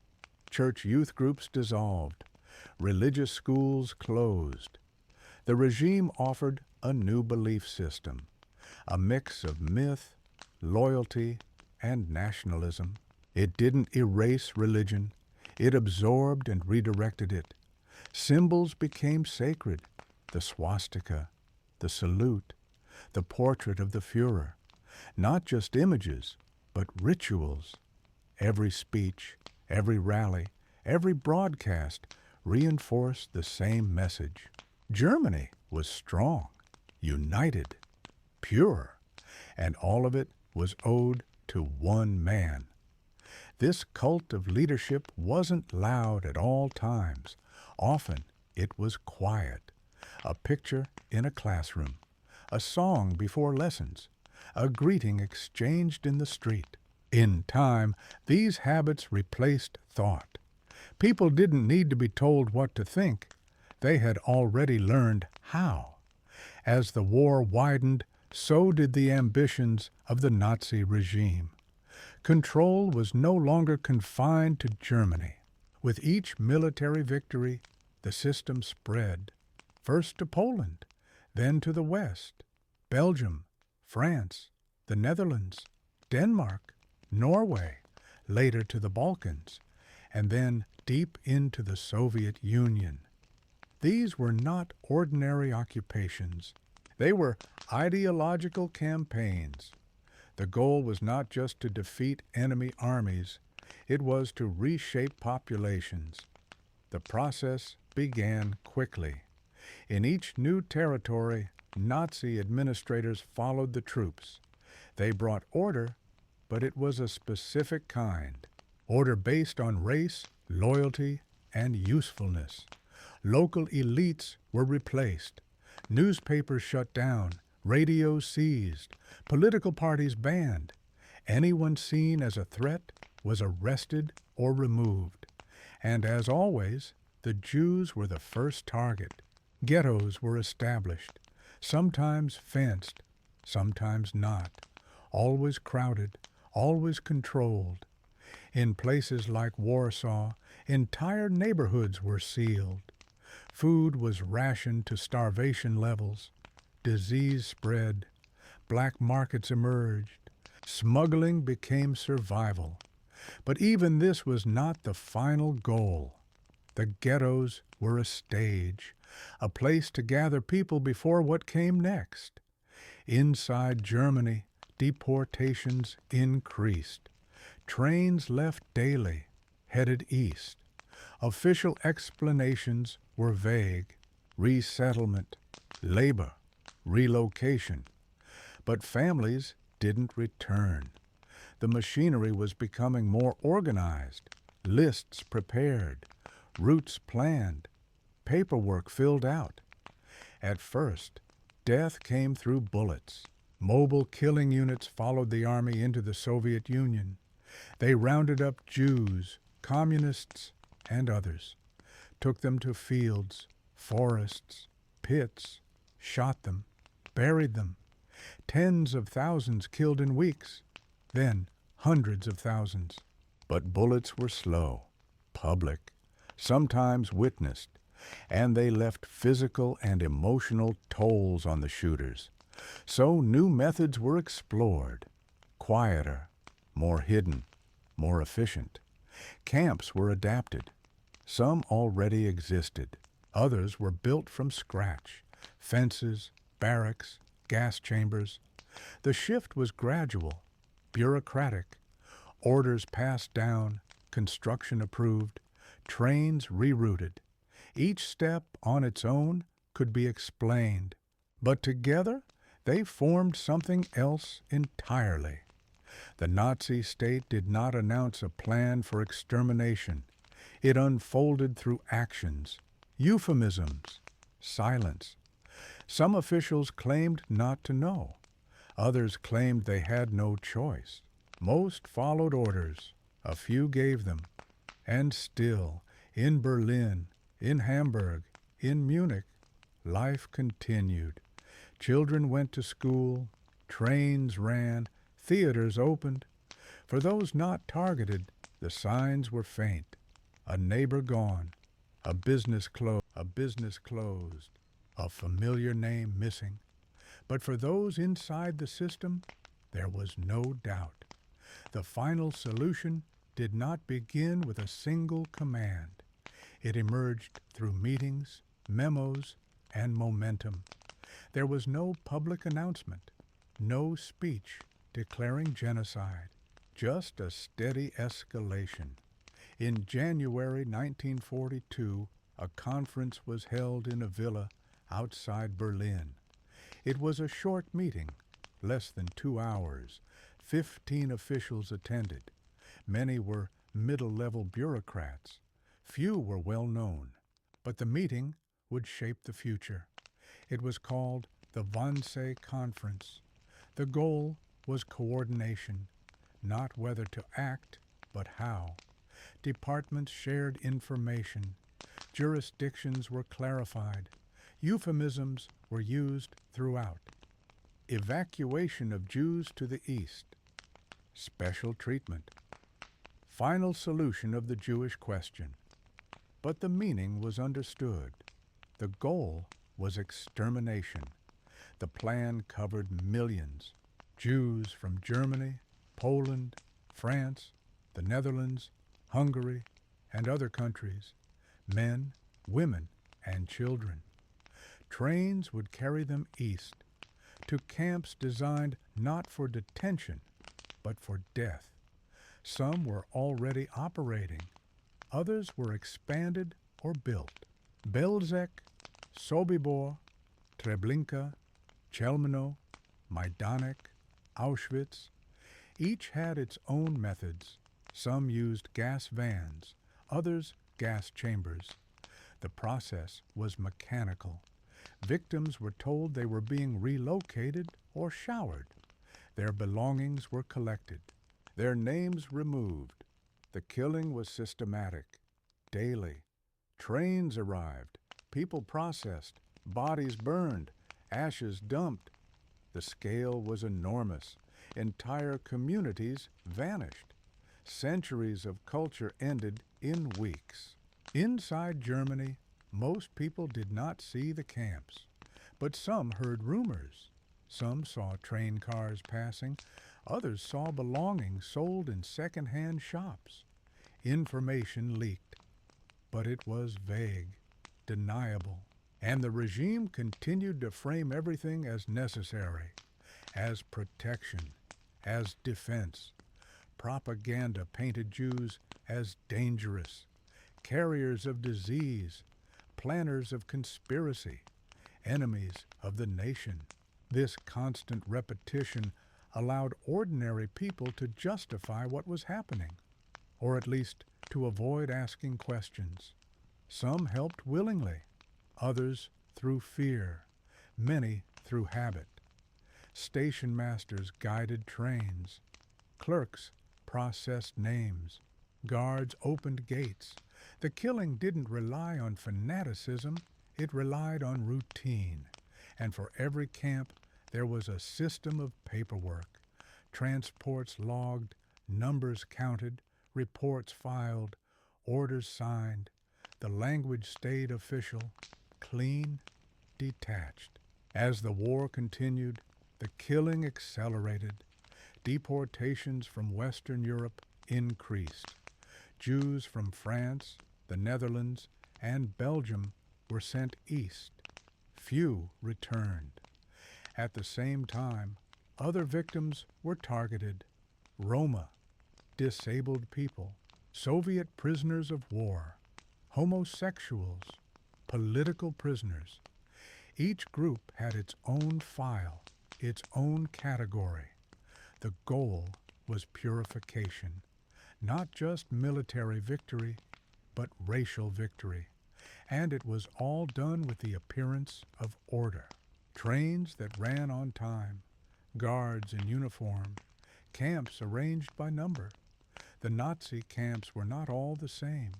Church youth groups dissolved. Religious schools closed. The regime offered a new belief system, a mix of myth, loyalty, and nationalism. It didn't erase religion. It absorbed and redirected it. Symbols became sacred. The swastika, the salute, the portrait of the Führer. Not just images, but rituals. Every speech, every rally, every broadcast reinforced the same message. Germany was strong, united, pure, and all of it was owed to one man. This cult of leadership wasn't loud at all times. Often it was quiet. A picture in a classroom, a song before lessons, a greeting exchanged in the street. In time, these habits replaced thought. People didn't need to be told what to think. They had already learned how. As the war widened, so did the ambitions of the Nazi regime. Control was no longer confined to Germany. With each military victory, the system spread. First to Poland, then to the West, Belgium, France, the Netherlands, Denmark, Norway, later to the Balkans, and then deep into the Soviet Union. These were not ordinary occupations. They were ideological campaigns. The goal was not just to defeat enemy armies, it was to reshape populations. The process began quickly. In each new territory, Nazi administrators followed the troops. They brought order, but it was a specific kind. Order based on race, loyalty, and usefulness. Local elites were replaced. Newspapers shut down, radios seized, political parties banned. Anyone seen as a threat was arrested or removed. And as always, the Jews were the first target. Ghettos were established, sometimes fenced, sometimes not, always crowded, always controlled. In places like Warsaw, entire neighborhoods were sealed. Food was rationed to starvation levels. Disease spread. Black markets emerged. Smuggling became survival. But even this was not the final goal. The ghettos were a stage, a place to gather people before what came next. Inside Germany, deportations increased. Trains left daily, headed east. Official explanations were vague: resettlement, labor, relocation. But families didn't return. The machinery was becoming more organized, lists prepared, routes planned, paperwork filled out. At first, death came through bullets. Mobile killing units followed the army into the Soviet Union. They rounded up Jews, communists, and others, took them to fields, forests, pits, shot them, buried them. Tens of thousands killed in weeks, then hundreds of thousands. But bullets were slow, public, sometimes witnessed. and they left physical and emotional tolls on the shooters. So new methods were explored, quieter, more hidden, more efficient. Camps were adapted. Some already existed. Others were built from scratch. Fences, barracks, gas chambers. The shift was gradual, bureaucratic. Orders passed down, construction approved, trains rerouted. Each step on its own could be explained, but together they formed something else entirely. The Nazi state did not announce a plan for extermination. It unfolded through actions, euphemisms, silence. Some officials claimed not to know. Others claimed they had no choice. Most followed orders. A few gave them. And still, in Berlin, in Hamburg, in Munich, life continued. Children went to school, trains ran, theaters opened. For those not targeted, the signs were faint. A neighbor gone, a business closed, a familiar name missing. But for those inside the system, there was no doubt. The final solution did not begin with a single command. It emerged through meetings, memos, and momentum. There was no public announcement, no speech declaring genocide, just a steady escalation. In January 1942, a conference was held in a villa outside Berlin. It was a short meeting, less than 2 hours. 15 officials attended. Many were middle-level bureaucrats. Few were well known. But the meeting would shape the future. It was called the Wannsee Conference. The goal was coordination, not whether to act, but how. Departments shared information. Jurisdictions were clarified. Euphemisms were used throughout. Evacuation of Jews to the east. Special treatment. Final solution of the Jewish question. But the meaning was understood. The goal was extermination. The plan covered millions. Jews from Germany, Poland, France, the Netherlands, Hungary, and other countries. Men, women, and children. Trains would carry them east, to camps designed not for detention, but for death. Some were already operating. Others were expanded or built. Belzec, Sobibor, Treblinka, Chelmno, Majdanek, Auschwitz. Each had its own methods. Some used gas vans, others gas chambers. The process was mechanical. Victims were told they were being relocated or showered. Their belongings were collected. Their names removed. The killing was systematic, daily. Trains arrived, people processed, bodies burned, ashes dumped. The scale was enormous. Entire communities vanished. Centuries of culture ended in weeks. Inside Germany, most people did not see the camps, but some heard rumors. Some saw train cars passing. Others saw belongings sold in second-hand shops. Information leaked, but it was vague, deniable, and the regime continued to frame everything as necessary, as protection, as defense. Propaganda painted Jews as dangerous, carriers of disease, planners of conspiracy, enemies of the nation. This constant repetition allowed ordinary people to justify what was happening, or at least to avoid asking questions. Some helped willingly, others through fear, many through habit. Station masters guided trains. Clerks processed names. Guards opened gates. The killing didn't rely on fanaticism, it relied on routine. And for every camp, there was a system of paperwork. Transports logged, numbers counted, reports filed, orders signed. The language stayed official, clean, detached. As the war continued, the killing accelerated. Deportations from Western Europe increased. Jews from France, the Netherlands, and Belgium were sent east. Few returned. At the same time, other victims were targeted. Roma, disabled people, Soviet prisoners of war, homosexuals, political prisoners. Each group had its own file, its own category. The goal was purification, not just military victory, but racial victory. And it was all done with the appearance of order. Trains that ran on time, guards in uniform, camps arranged by number. The Nazi camps were not all the same.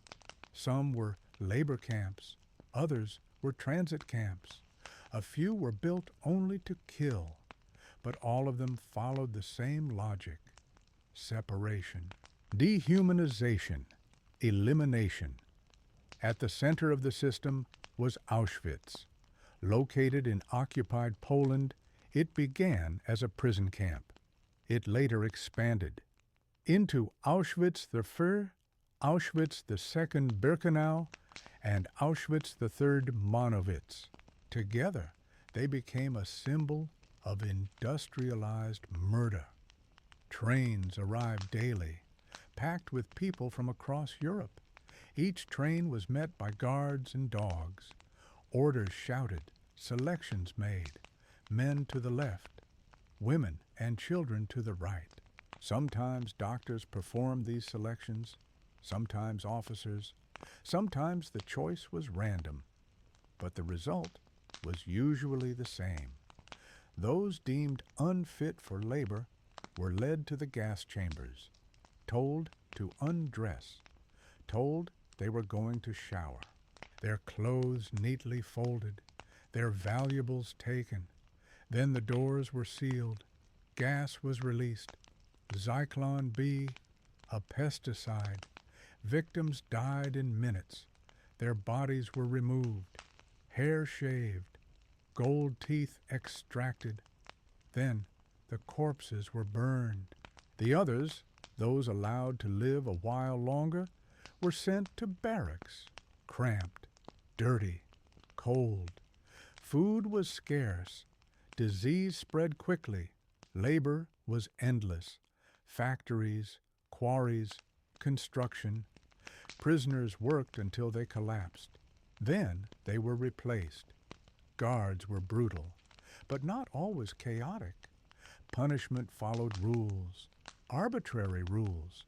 Some were labor camps, others were transit camps. A few were built only to kill, but all of them followed the same logic: separation, dehumanization, elimination. At the center of the system was Auschwitz. Located in occupied Poland, it began as a prison camp. It later expanded into Auschwitz I, Auschwitz II Birkenau, and Auschwitz III Monowitz. Together, they became a symbol of industrialized murder. Trains arrived daily, packed with people from across Europe. Each train was met by guards and dogs. Orders shouted, selections made, men to the left, women and children to the right. Sometimes doctors performed these selections, sometimes officers, sometimes the choice was random, but the result was usually the same. Those deemed unfit for labor were led to the gas chambers, told to undress, told they were going to shower, their clothes neatly folded, their valuables taken. Then the doors were sealed, gas was released, Zyklon B, a pesticide. Victims died in minutes. Their bodies were removed, hair shaved, gold teeth extracted. Then the corpses were burned. The others, those allowed to live a while longer, were sent to barracks, cramped, dirty, cold. Food was scarce. Disease spread quickly. Labor was endless. Factories, quarries, construction. Prisoners worked until they collapsed. Then they were replaced. Guards were brutal, but not always chaotic. Punishment followed rules, arbitrary rules,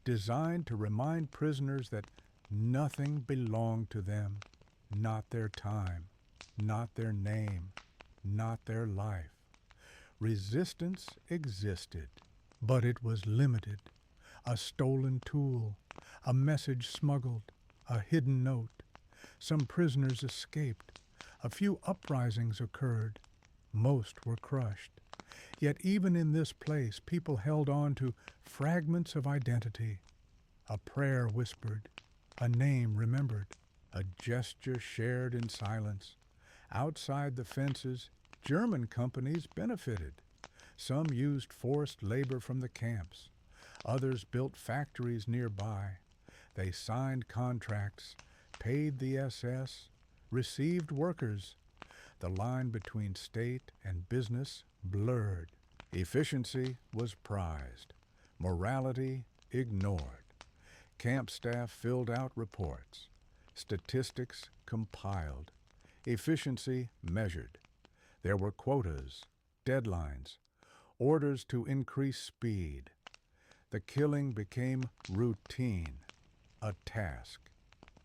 designed to remind prisoners that nothing belonged to them, not their time, not their name, not their life. Resistance existed, but it was limited. A stolen tool, a message smuggled, a hidden note. Some prisoners escaped. A few uprisings occurred. Most were crushed. Yet even in this place, people held on to fragments of identity. A prayer whispered, a name remembered, a gesture shared in silence. Outside the fences, German companies benefited. Some used forced labor from the camps. Others built factories nearby. They signed contracts, paid the SS, received workers. The line between state and business blurred. Efficiency was prized. Morality ignored. Camp staff filled out reports. Statistics compiled. Efficiency measured. There were quotas, deadlines, orders to increase speed. The killing became routine, a task,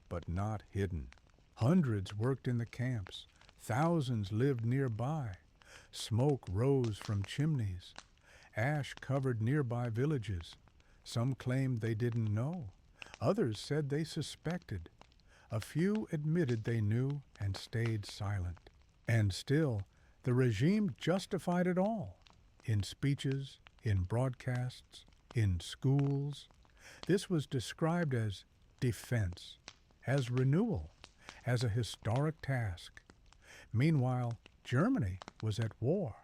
but not hidden. Hundreds worked in the camps. Thousands lived nearby. Smoke rose from chimneys. Ash covered nearby villages. Some claimed they didn't know. Others said they suspected. A few admitted they knew and stayed silent. And still, the regime justified it all. In speeches, in broadcasts, in schools. This was described as defense. as renewal, as a historic task. Meanwhile, Germany was at war.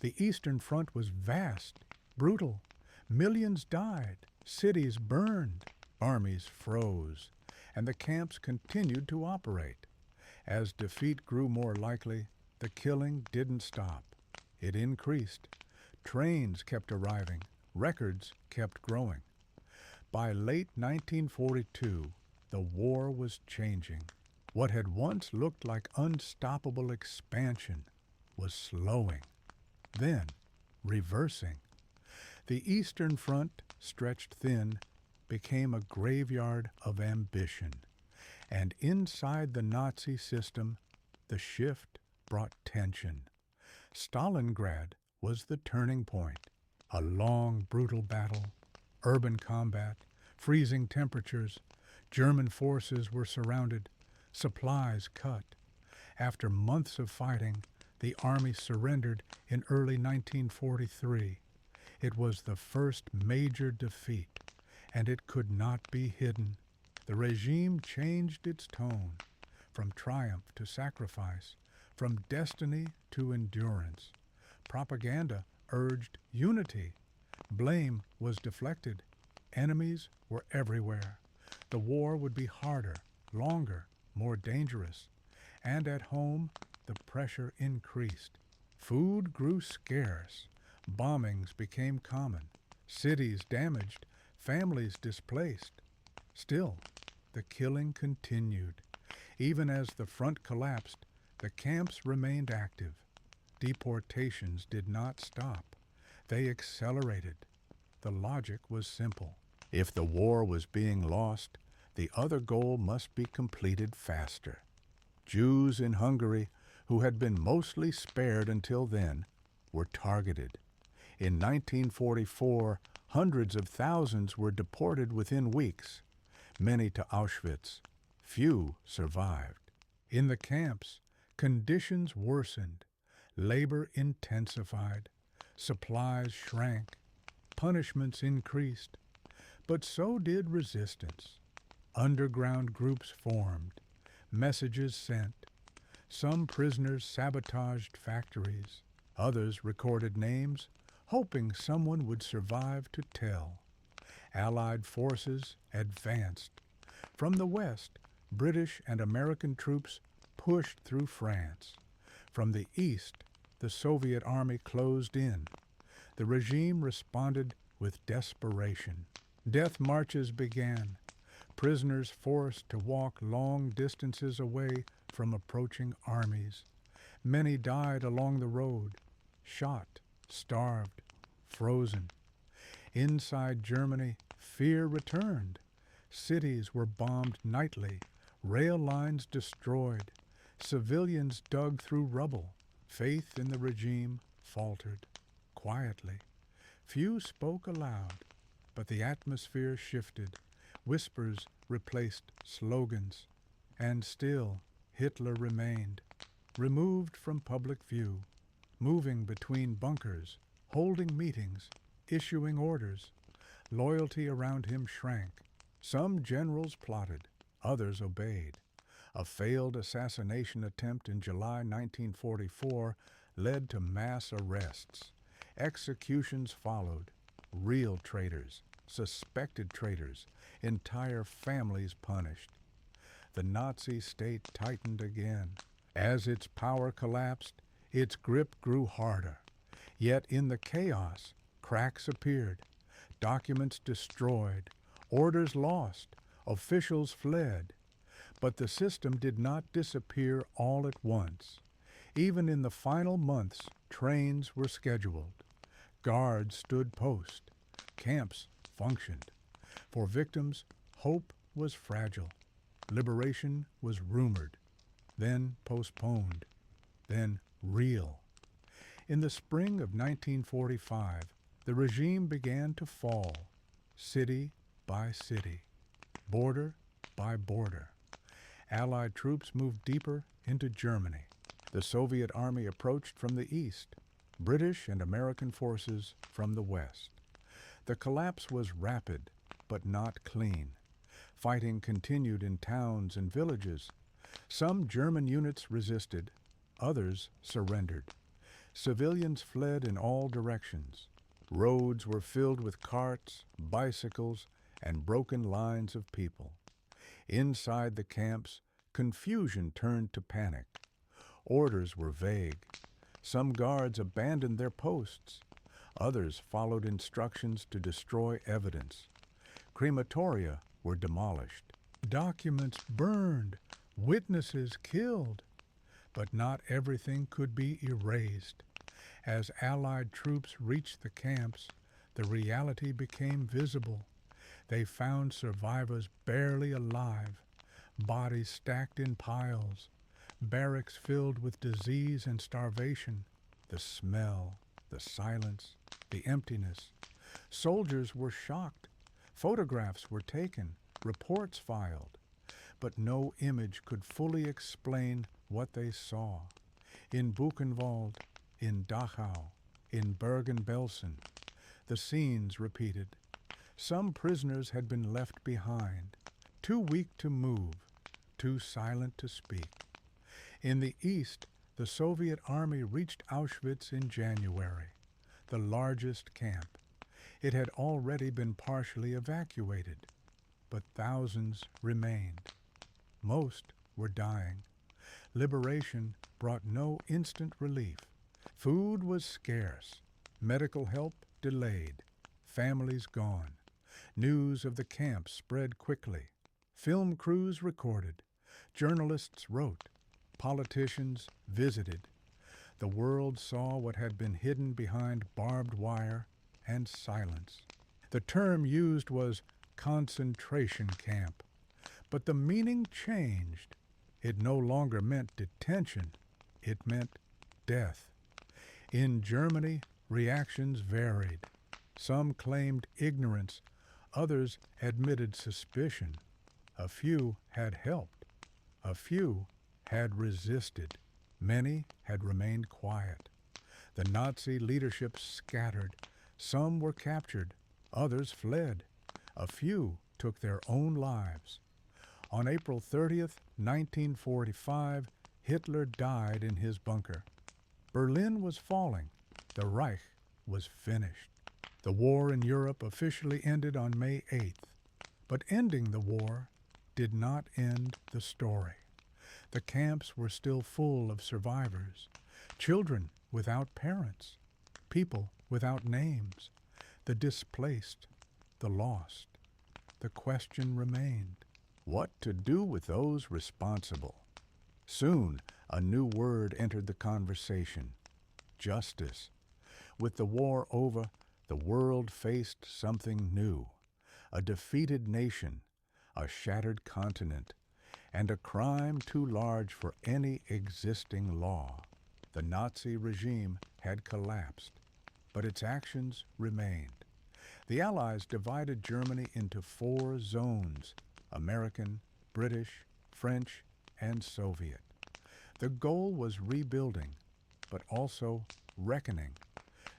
The Eastern Front was vast, brutal. Millions died, cities burned, armies froze, and the camps continued to operate. As defeat grew more likely, the killing didn't stop. It increased. Trains kept arriving, records kept growing. By late 1942, the war was changing. What had once looked like unstoppable expansion was slowing, then reversing. The Eastern Front, stretched thin, became a graveyard of ambition. And inside the Nazi system, the shift brought tension. Stalingrad was the turning point. A long, brutal battle, urban combat, freezing temperatures. German forces were surrounded, supplies cut. After months of fighting, the army surrendered in early 1943. It was the first major defeat, and it could not be hidden. The regime changed its tone, from triumph to sacrifice, from destiny to endurance. Propaganda urged unity. Blame was deflected. Enemies were everywhere. The war would be harder, longer, more dangerous. And at home, the pressure increased. Food grew scarce. Bombings became common. Cities damaged. Families displaced. Still, the killing continued. Even as the front collapsed, the camps remained active. Deportations did not stop. They accelerated. The logic was simple. If the war was being lost, the other goal must be completed faster. Jews in Hungary, who had been mostly spared until then, were targeted. In 1944, hundreds of thousands were deported within weeks, many to Auschwitz. Few survived. In the camps, conditions worsened. Labor intensified. Supplies shrank. Punishments increased. But so did resistance. Underground groups formed. Messages sent. Some prisoners sabotaged factories. Others recorded names, hoping someone would survive to tell. Allied forces advanced. From the west, British and American troops pushed through France. From the east, the Soviet army closed in. The regime responded with desperation. Death marches began. Prisoners forced to walk long distances away from approaching armies. Many died along the road, shot, starved, frozen. Inside Germany, fear returned. Cities were bombed nightly, rail lines destroyed. Civilians dug through rubble. Faith in the regime faltered. Quietly. Few spoke aloud, but the atmosphere shifted. Whispers replaced slogans, and still Hitler remained, removed from public view, moving between bunkers, holding meetings, issuing orders. Loyalty around him shrank. Some generals plotted, others obeyed. A failed assassination attempt in July 1944 led to mass arrests. Executions followed. Real traitors, suspected traitors, entire families punished. The Nazi state tightened again. As its power collapsed, its grip grew harder. Yet in the chaos, cracks appeared, documents destroyed, orders lost, officials fled. But the system did not disappear all at once. Even in the final months, trains were scheduled. Guards stood post. Camps functioned. For victims, hope was fragile. Liberation was rumored, then postponed, then real. In the spring of 1945, the regime began to fall, city by city, border by border. Allied troops moved deeper into Germany. The Soviet army approached from the east, British and American forces from the west. The collapse was rapid, but not clean. Fighting continued in towns and villages. Some German units resisted, others surrendered. Civilians fled in all directions. Roads were filled with carts, bicycles, and broken lines of people. Inside the camps, confusion turned to panic. Orders were vague. Some guards abandoned their posts. Others followed instructions to destroy evidence. Crematoria were demolished. Documents burned. Witnesses killed. But not everything could be erased. As Allied troops reached the camps, the reality became visible. They found survivors barely alive, bodies stacked in piles, barracks filled with disease and starvation, the smell, the silence, the emptiness. Soldiers were shocked. Photographs were taken, reports filed, but no image could fully explain what they saw. In Buchenwald, in Dachau, in Bergen-Belsen, the scenes repeated. Some prisoners had been left behind, too weak to move, too silent to speak. In the east, the Soviet army reached Auschwitz in January, the largest camp. It had already been partially evacuated, but thousands remained. Most were dying. Liberation brought no instant relief. Food was scarce, medical help delayed, families gone. News of the camp spread quickly. Film crews recorded, journalists wrote, politicians visited. The world saw what had been hidden behind barbed wire and silence. The term used was concentration camp, but the meaning changed. It no longer meant detention, it meant death. In Germany, reactions varied. Some claimed ignorance, others admitted suspicion. A few had helped, a few had resisted, many had remained quiet. The Nazi leadership scattered. Some were captured, others fled. A few took their own lives. On April 30th, 1945, Hitler died in his bunker. Berlin was falling. The Reich was finished. The war in Europe officially ended on May 8th. But ending the war did not end the story. The camps were still full of survivors, children without parents, people without names, the displaced, the lost. The question remained, what to do with those responsible? Soon, a new word entered the conversation, justice. With the war over, the world faced something new, a defeated nation, a shattered continent, and a crime too large for any existing law. The Nazi regime had collapsed, but its actions remained. The Allies divided Germany into 4 zones: American, British, French, and Soviet. The goal was rebuilding, but also reckoning.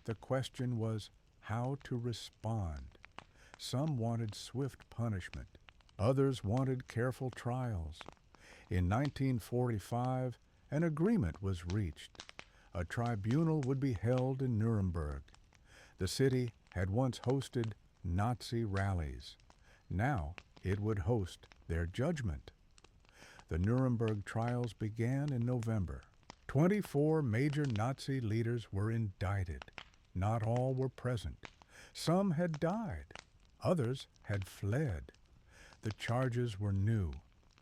The question was how to respond. Some wanted swift punishment. Others wanted careful trials. In 1945, an agreement was reached. A tribunal would be held in Nuremberg. The city had once hosted Nazi rallies. Now it would host their judgment. The Nuremberg trials began in November. 24 major Nazi leaders were indicted. Not all were present. Some had died. Others had fled. The charges were new: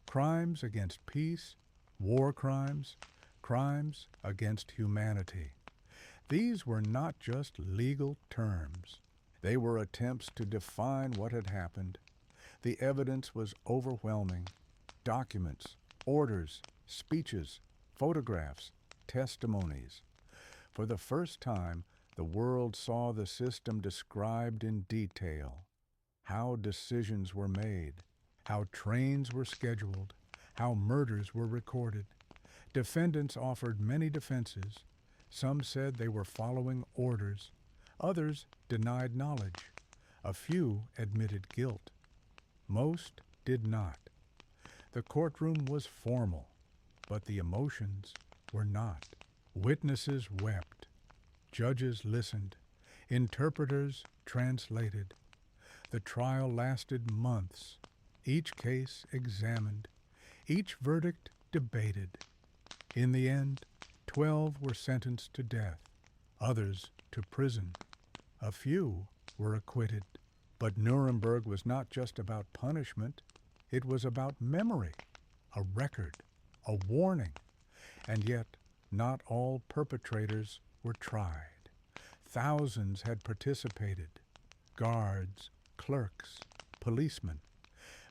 crimes against peace, war crimes, crimes against humanity. These were not just legal terms. They were attempts to define what had happened. The evidence was overwhelming: documents, orders, speeches, photographs, testimonies. For the first time, the world saw the system described in detail: how decisions were made, how trains were scheduled, how murders were recorded. Defendants offered many defenses. Some said they were following orders. Others denied knowledge. A few admitted guilt. Most did not. The courtroom was formal, but the emotions were not. Witnesses wept, judges listened, interpreters translated. The trial lasted months, each case examined, each verdict debated. In the end, 12 were sentenced to death, others to prison. A few were acquitted. But Nuremberg was not just about punishment, it was about memory, a record, a warning. And yet, not all perpetrators were tried. Thousands had participated: guards, clerks, policemen.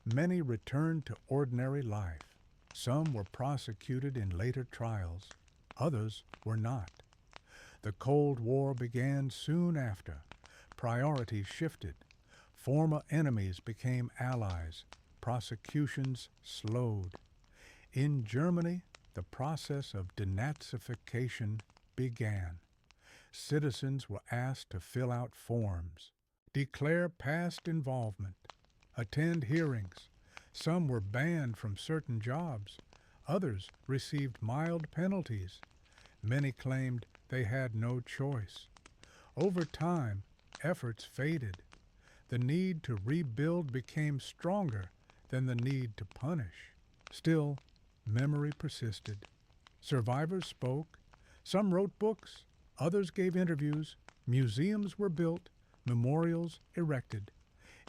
Many returned to ordinary life. Some were prosecuted in later trials. Others were not. The Cold War began soon after. Priorities shifted. Former enemies became allies. Prosecutions slowed. In Germany, the process of denazification began. Citizens were asked to fill out forms, declare past involvement, attend hearings. Some were banned from certain jobs. Others received mild penalties. Many claimed they had no choice. Over time, efforts faded. The need to rebuild became stronger than the need to punish. Still, memory persisted. Survivors spoke. Some wrote books. Others gave interviews. Museums were built. Memorials erected.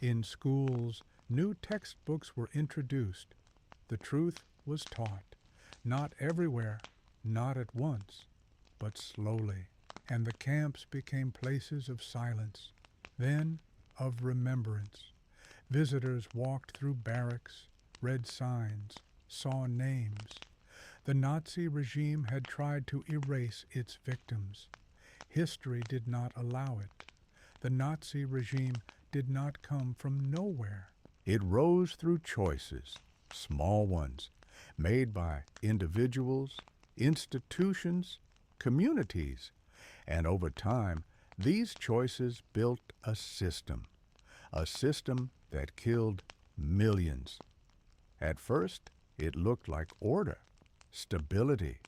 In schools, new textbooks were introduced. The truth was taught. Not everywhere, not at once, but slowly. And the camps became places of silence, then of remembrance. Visitors walked through barracks, read signs, saw names. The Nazi regime had tried to erase its victims. History did not allow it. The Nazi regime did not come from nowhere. It rose through choices, small ones, made by individuals, institutions, communities, and over time, these choices built a system that killed millions. At first, it looked like order, stability,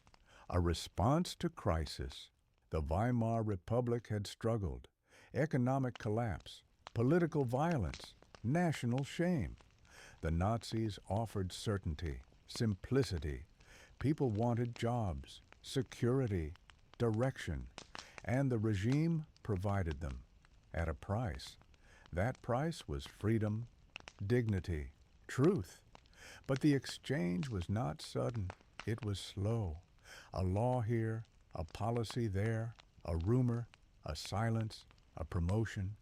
a response to crisis. The Weimar Republic had struggled: economic collapse, political violence, national shame. The Nazis offered certainty, simplicity. People wanted jobs, security, direction, and the regime provided them at a price. That price was freedom, dignity, truth. But the exchange was not sudden. It was slow. A law here, a policy there, a rumor, a silence, a promotion.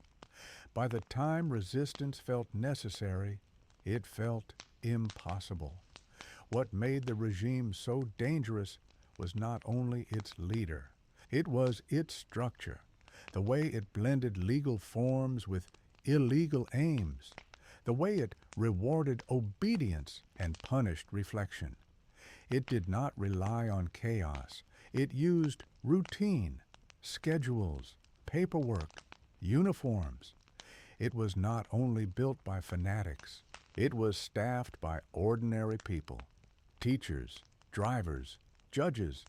By the time resistance felt necessary, it felt impossible. What made the regime so dangerous was not only its leader. It was its structure, the way it blended legal forms with illegal aims, the way it rewarded obedience and punished reflection. It did not rely on chaos. It used routine, schedules, paperwork, uniforms. It was not only built by fanatics. It was staffed by ordinary people: teachers, drivers, judges.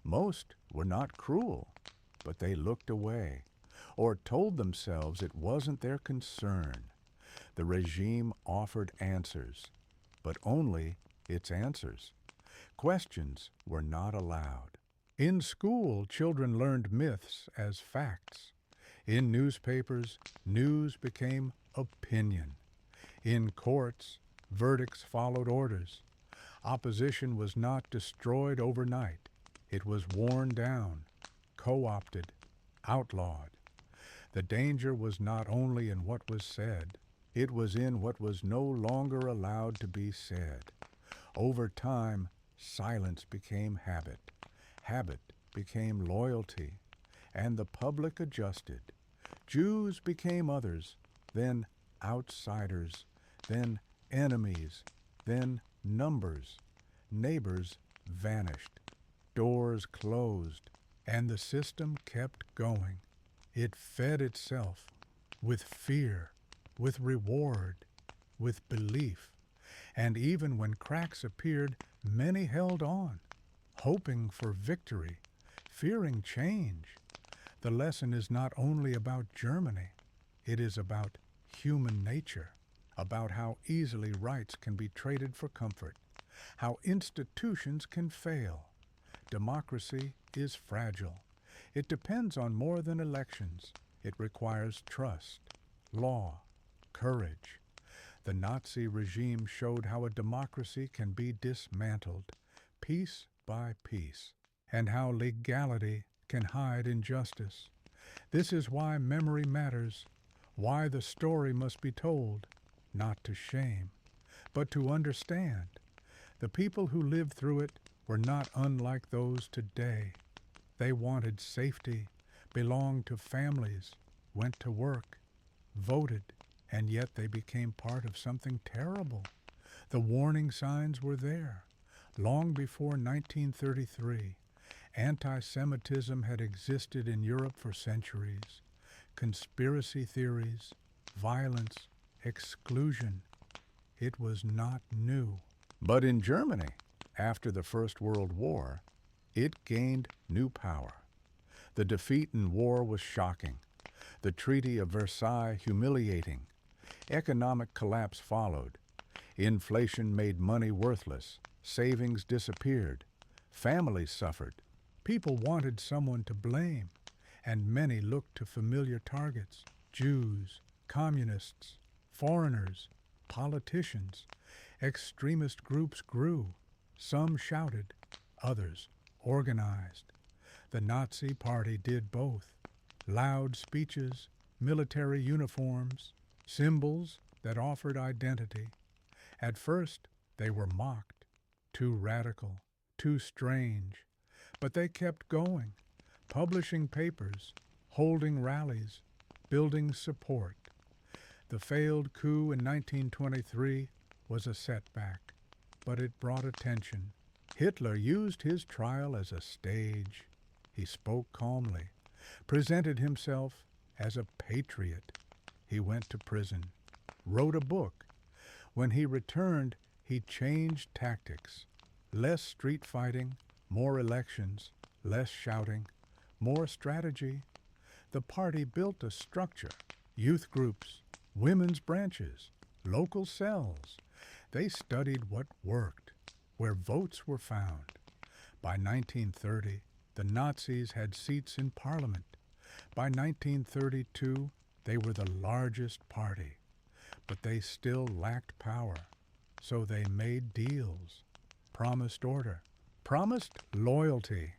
Most were not cruel, but they looked away or told themselves it wasn't their concern. The regime offered answers, but only its answers. Questions were not allowed. In school, children learned myths as facts. In newspapers, news became opinion. In courts, verdicts followed orders. Opposition was not destroyed overnight. It was worn down, co-opted, outlawed. The danger was not only in what was said, it was in what was no longer allowed to be said. Over time, silence became habit. Habit became loyalty, and the public adjusted. Jews became others, then outsiders, then enemies, then numbers. Neighbors vanished. Doors closed, and the system kept going. It fed itself with fear, with reward, with belief. And even when cracks appeared, many held on, hoping for victory, fearing change. The lesson is not only about Germany, it is about human nature, about how easily rights can be traded for comfort, how institutions can fail. Democracy is fragile. It depends on more than elections. It requires trust, law, courage. The Nazi regime showed how a democracy can be dismantled, piece by piece, and how legality can hide injustice. This is why memory matters, why the story must be told, not to shame, but to understand. The people who lived through it were not unlike those today. They wanted safety, belonged to families, went to work, voted, and yet they became part of something terrible. The warning signs were there. Long before 1933, anti-Semitism had existed in Europe for centuries. Conspiracy theories, violence, exclusion. It was not new. But in Germany, after the First World War, it gained new power. The defeat in war was shocking. The Treaty of Versailles humiliating. Economic collapse followed. Inflation made money worthless. Savings disappeared. Families suffered. People wanted someone to blame, and many looked to familiar targets: Jews, communists, foreigners, politicians. Extremist groups grew. Some shouted, others organized. The Nazi Party did both. Loud speeches, military uniforms, symbols that offered identity. At first, they were mocked. Too radical, too strange. But they kept going, publishing papers, holding rallies, building support. The failed coup in 1923 was a setback, but it brought attention. Hitler used his trial as a stage. He spoke calmly, presented himself as a patriot. He went to prison, wrote a book. When he returned, he changed tactics. Less street fighting, more elections, less shouting, more strategy. The party built a structure: youth groups, women's branches, local cells. They studied what worked, where votes were found. By 1930, the Nazis had seats in parliament. By 1932, they were the largest party. But they still lacked power. So they made deals, promised order, promised loyalty.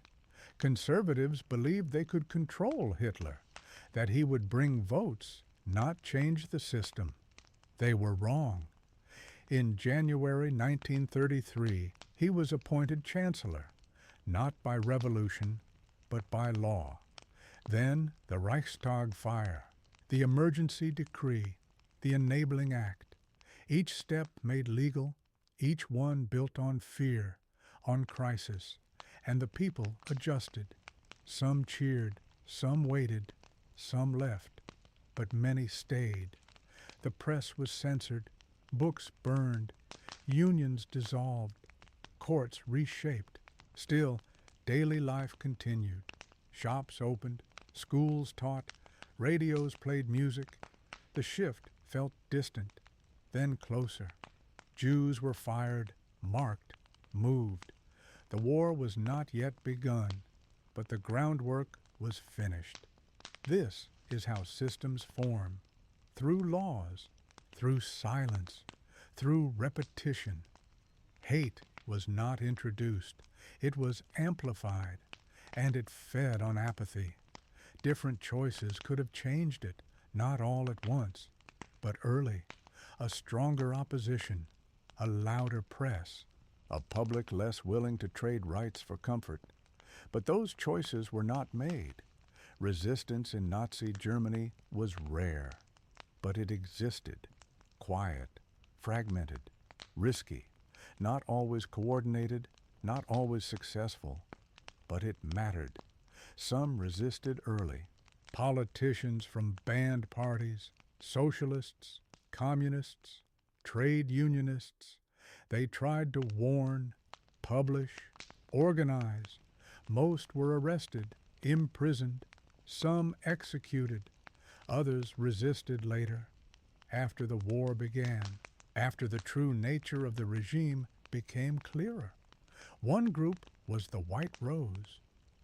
Conservatives believed they could control Hitler, that he would bring votes, not change the system. They were wrong. In January 1933, he was appointed chancellor, not by revolution, but by law. Then the Reichstag fire, the emergency decree, the enabling act. Each step made legal, each one built on fear, on crisis, and the people adjusted. Some cheered, some waited, some left, but many stayed. The press was censored, books burned, unions dissolved, courts reshaped. Still, daily life continued. Shops opened, schools taught, radios played music. The shift felt distant, then closer. Jews were fired, marked, moved. The war was not yet begun, but the groundwork was finished. This is how systems form, through laws, through silence, through repetition. Hate was not introduced. It was amplified, and it fed on apathy. Different choices could have changed it, not all at once, but early. A stronger opposition, a louder press, a public less willing to trade rights for comfort. But those choices were not made. Resistance in Nazi Germany was rare, but it existed. Quiet, fragmented, risky, not always coordinated, not always successful, but it mattered. Some resisted early. Politicians from banned parties, socialists, communists, trade unionists, They tried to warn, publish, organize. Most were arrested, imprisoned, some executed. Others resisted later, after the war began, after the true nature of the regime became clearer. One group was the White Rose,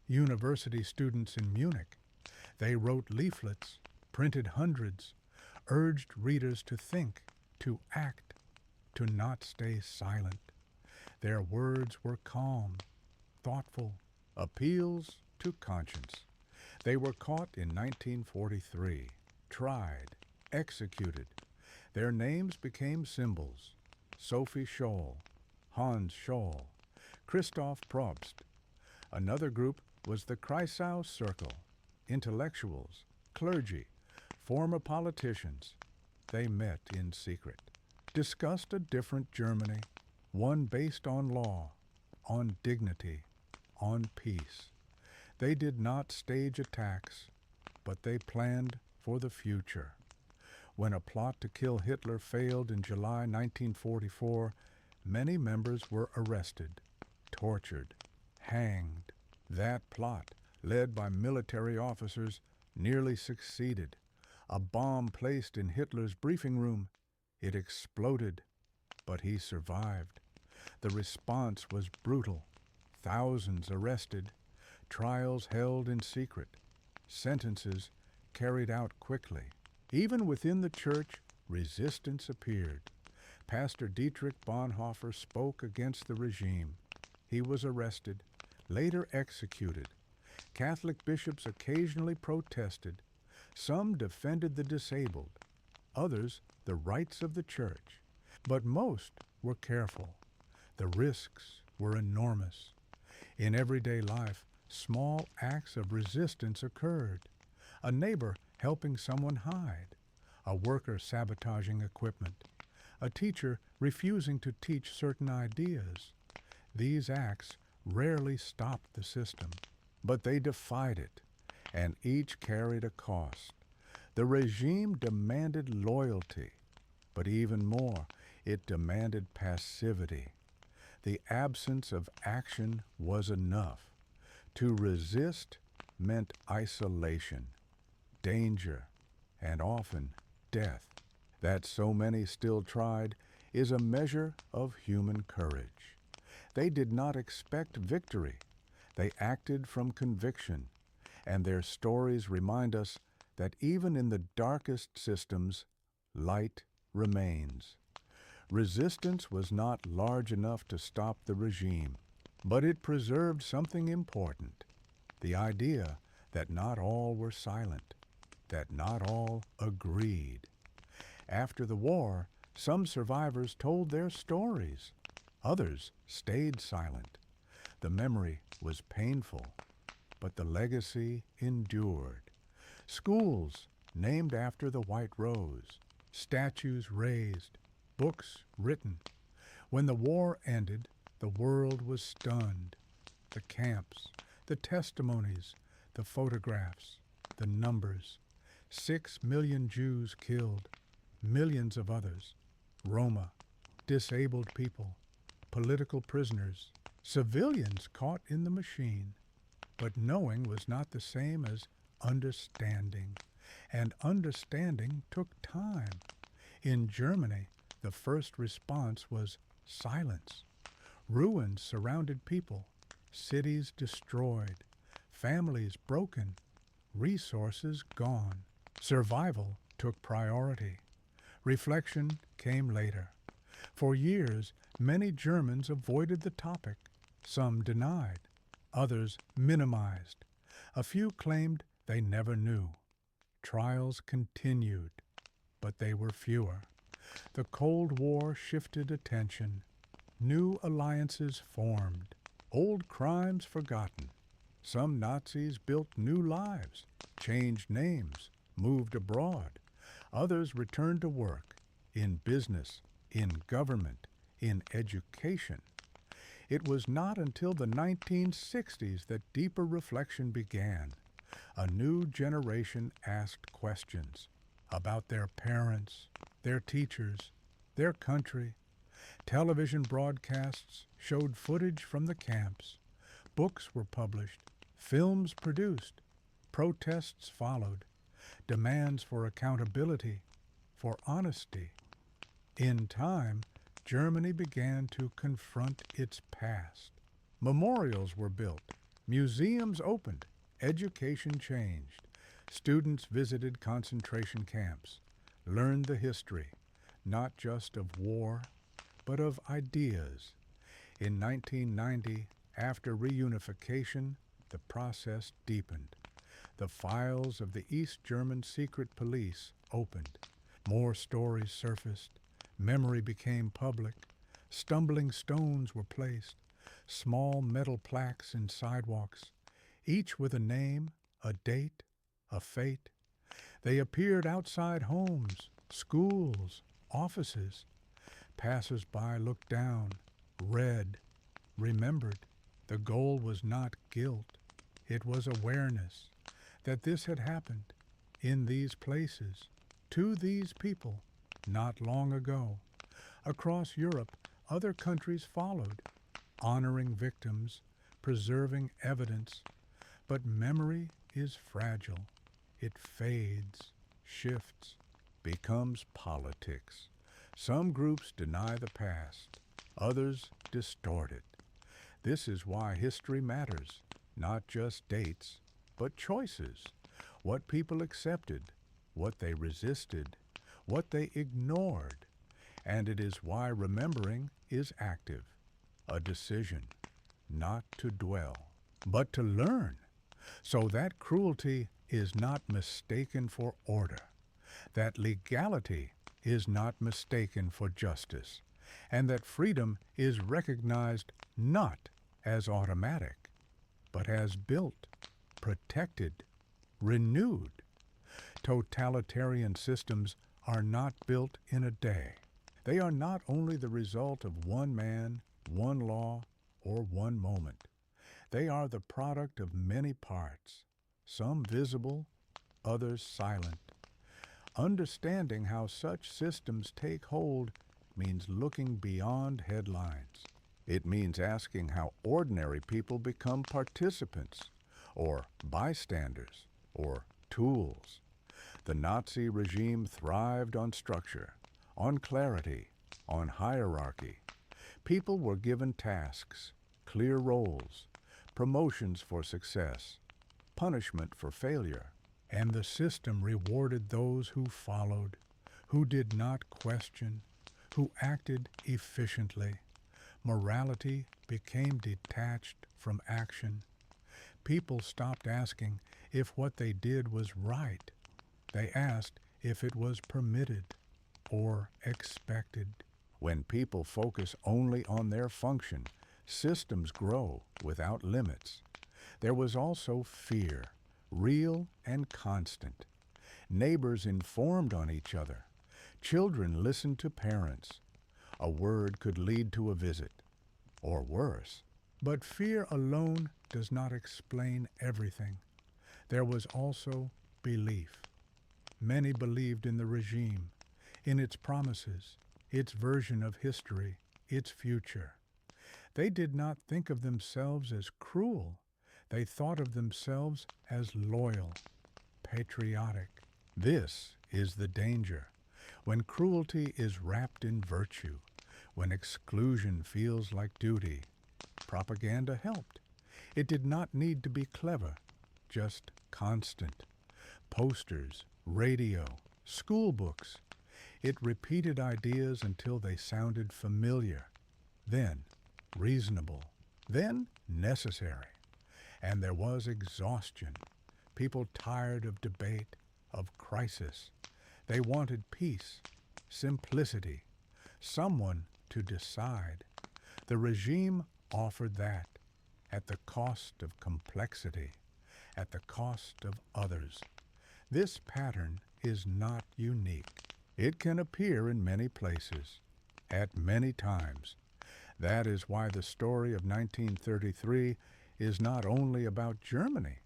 university students in Munich. They wrote leaflets, printed hundreds, urged readers to think, to act, to not stay silent. Their words were calm, thoughtful, appeals to conscience. They were caught in 1943, tried, executed. Their names became symbols: Sophie Scholl, Hans Scholl, Christoph Probst. Another group was the Kreisau Circle, intellectuals, clergy, former politicians. They met in secret, discussed a different Germany, one based on law, on dignity, on peace. They did not stage attacks, but they planned for the future. When a plot to kill Hitler failed in July 1944, many members were arrested, tortured, hanged. That plot, led by military officers, nearly succeeded. A bomb placed in Hitler's briefing room. It exploded, but he survived. The response was brutal. Thousands arrested, trials held in secret, sentences carried out quickly. Even within the church, resistance appeared. Pastor Dietrich Bonhoeffer spoke against the regime. He was arrested, later executed. Catholic bishops occasionally protested. Some defended the disabled, others the rights of the church. But most were careful. The risks were enormous. In everyday life, small acts of resistance occurred. A neighbor helping someone hide, a worker sabotaging equipment, a teacher refusing to teach certain ideas. These acts rarely stopped the system, but they defied it, and each carried a cost. The regime demanded loyalty, but even more, it demanded passivity. The absence of action was enough. To resist meant isolation, danger, and often death. That so many still tried is a measure of human courage. They did not expect victory. They acted from conviction, and their stories remind us that even in the darkest systems, light remains. Resistance was not large enough to stop the regime, but it preserved something important: the idea that not all were silent, that not all agreed. After the war, some survivors told their stories. Others stayed silent. The memory was painful, but the legacy endured. Schools named after the White Rose, statues raised, books written. When the war ended, the world was stunned. The camps, the testimonies, the photographs, the numbers. 6 million Jews killed, millions of others, Roma, disabled people, political prisoners, civilians caught in the machine. But knowing was not the same as understanding, and understanding took time. In Germany, the first response was silence. Ruins surrounded people, cities destroyed, families broken, resources gone. Survival took priority. Reflection came later. For years, many Germans avoided the topic. Some denied, others minimized. A few claimed they never knew. Trials continued, but they were fewer. The Cold War shifted attention. New alliances formed, old crimes forgotten. Some Nazis built new lives, changed names, moved abroad. Others returned to work, in business, in government, in education. It was not until the 1960s that deeper reflection began. A new generation asked questions about their parents, their teachers, their country. Television broadcasts showed footage from the camps. Books were published, films produced, protests followed, demands for accountability, for honesty. In time, Germany began to confront its past. Memorials were built, museums opened, education changed. Students visited concentration camps, learned the history, not just of war, but of ideas. In 1990, after reunification, the process deepened. The files of the East German secret police opened. More stories surfaced. Memory became public. Stumbling stones were placed. Small metal plaques in sidewalks, each with a name, a date, a fate. They appeared outside homes, schools, offices. Passers-by looked down, read, remembered. The goal was not guilt. It was awareness that this had happened in these places, to these people, not long ago. Across Europe, other countries followed, honoring victims, preserving evidence. But memory is fragile. It fades, shifts, becomes politics. Some groups deny the past, others distort it. This is why history matters, not just dates, but choices. What people accepted, what they resisted, what they ignored. And it is why remembering is active, a decision, not to dwell, but to learn, so that cruelty is not mistaken for order, that legality is not mistaken for justice, and that freedom is recognized not as automatic, but as built, protected, renewed. Totalitarian systems are not built in a day. They are not only the result of one man, one law, or one moment. They are the product of many parts, some visible, others silent. Understanding how such systems take hold means looking beyond headlines. It means asking how ordinary people become participants, or bystanders, or tools. The Nazi regime thrived on structure, on clarity, on hierarchy. People were given tasks, clear roles, promotions for success, punishment for failure, and the system rewarded those who followed, who did not question, who acted efficiently. Morality became detached from action. People stopped asking if what they did was right. They asked if it was permitted or expected. When people focus only on their function, systems grow without limits. There was also fear, real and constant. Neighbors informed on each other. Children listened to parents. A word could lead to a visit, or worse. But fear alone does not explain everything. There was also belief. Many believed in the regime, in its promises, its version of history, its future. They did not think of themselves as cruel. They thought of themselves as loyal, patriotic. This is the danger. When cruelty is wrapped in virtue, when exclusion feels like duty, propaganda helped. It did not need to be clever, just constant. Posters, radio, school books. It repeated ideas until they sounded familiar, then reasonable, then necessary. And there was exhaustion. People tired of debate, of crisis. They wanted peace, simplicity, someone to decide. The regime offered that at the cost of complexity, at the cost of others. This pattern is not unique. It can appear in many places, at many times. That is why the story of 1933 is not only about Germany.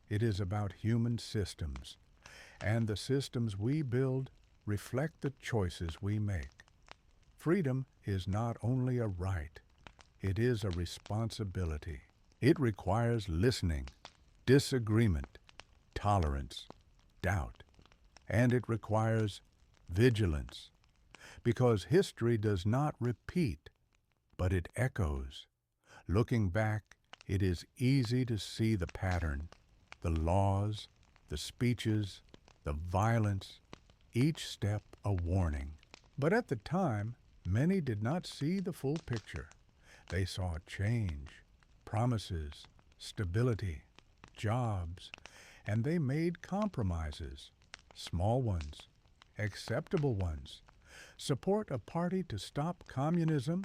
It is about human systems, and the systems we build reflect the choices we make. Freedom is not only a right, it is a responsibility. It requires listening, disagreement, tolerance, doubt, and it requires vigilance, because history does not repeat, but it echoes. Looking back, it is easy to see the pattern, the laws, the speeches, the violence, each step a warning. But at the time, many did not see the full picture. They saw change, promises, stability, jobs, and they made compromises, small ones, acceptable ones. Support a party to stop communism,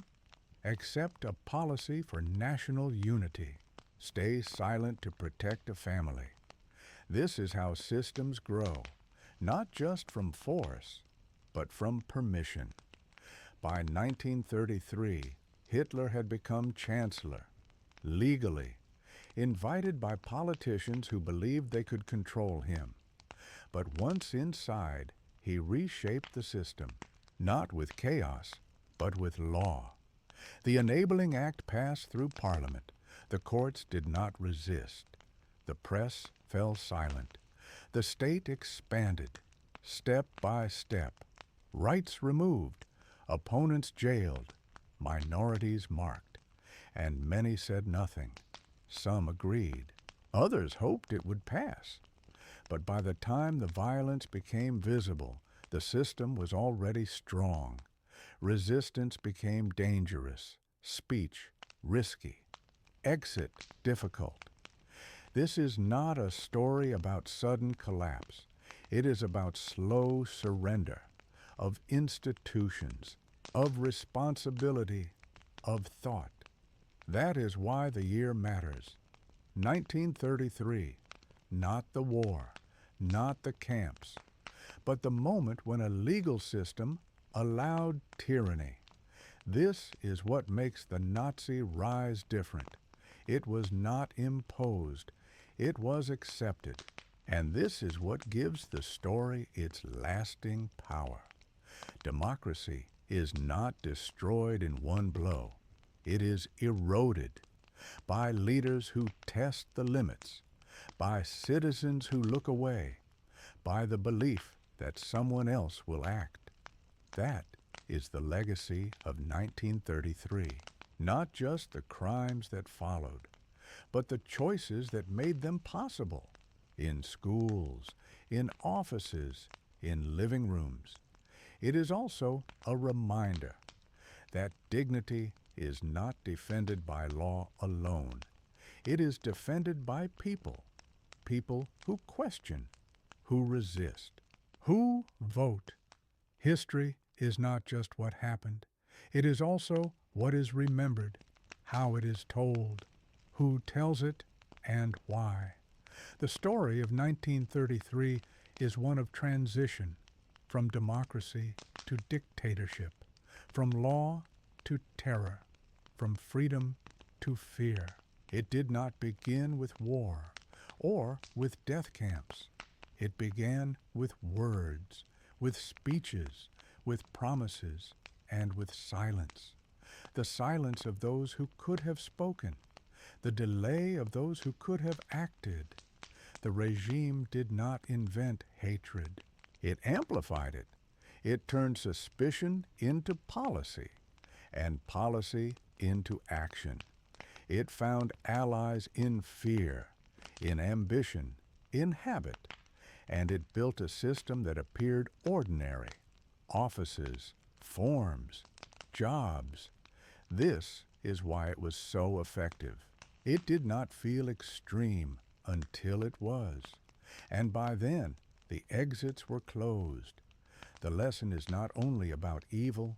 accept a policy for national unity, stay silent to protect a family. This is how systems grow, not just from force, but from permission. By 1933, Hitler had become chancellor, legally, invited by politicians who believed they could control him. But once inside, he reshaped the system, not with chaos, but with law. The Enabling Act passed through Parliament. The courts did not resist. The press fell silent. The state expanded, step by step. Rights removed, opponents jailed, minorities marked, and many said nothing. Some agreed. Others hoped it would pass. But by the time the violence became visible, the system was already strong. Resistance became dangerous, speech risky, exit difficult. This is not a story about sudden collapse. It is about slow surrender of institutions, of responsibility, of thought. That is why the year matters. 1933, not the war, not the camps, but the moment when a legal system allowed tyranny. This is what makes the Nazi rise different. It was not imposed, it was accepted. And this is what gives the story its lasting power. Democracy is not destroyed in one blow. It is eroded by leaders who test the limits, by citizens who look away, by the belief that someone else will act. That is the legacy of 1933. Not just the crimes that followed, but the choices that made them possible. In schools, in offices, in living rooms. It is also a reminder that dignity is not defended by law alone. It is defended by people, people who question, who resist, who vote. History is not just what happened. It is also what is remembered, how it is told, who tells it, and why. The story of 1933 is one of transition, from democracy to dictatorship, from law to terror, from freedom to fear. It did not begin with war or with death camps. It began with words, with speeches, with promises, and with silence. The silence of those who could have spoken, the delay of those who could have acted. The regime did not invent hatred. It amplified it. It turned suspicion into policy, and policy into action. It found allies in fear, in ambition, in habit, and it built a system that appeared ordinary. Offices, forms, jobs. This is why it was so effective. It did not feel extreme until it was, and by then the exits were closed. The lesson is not only about evil,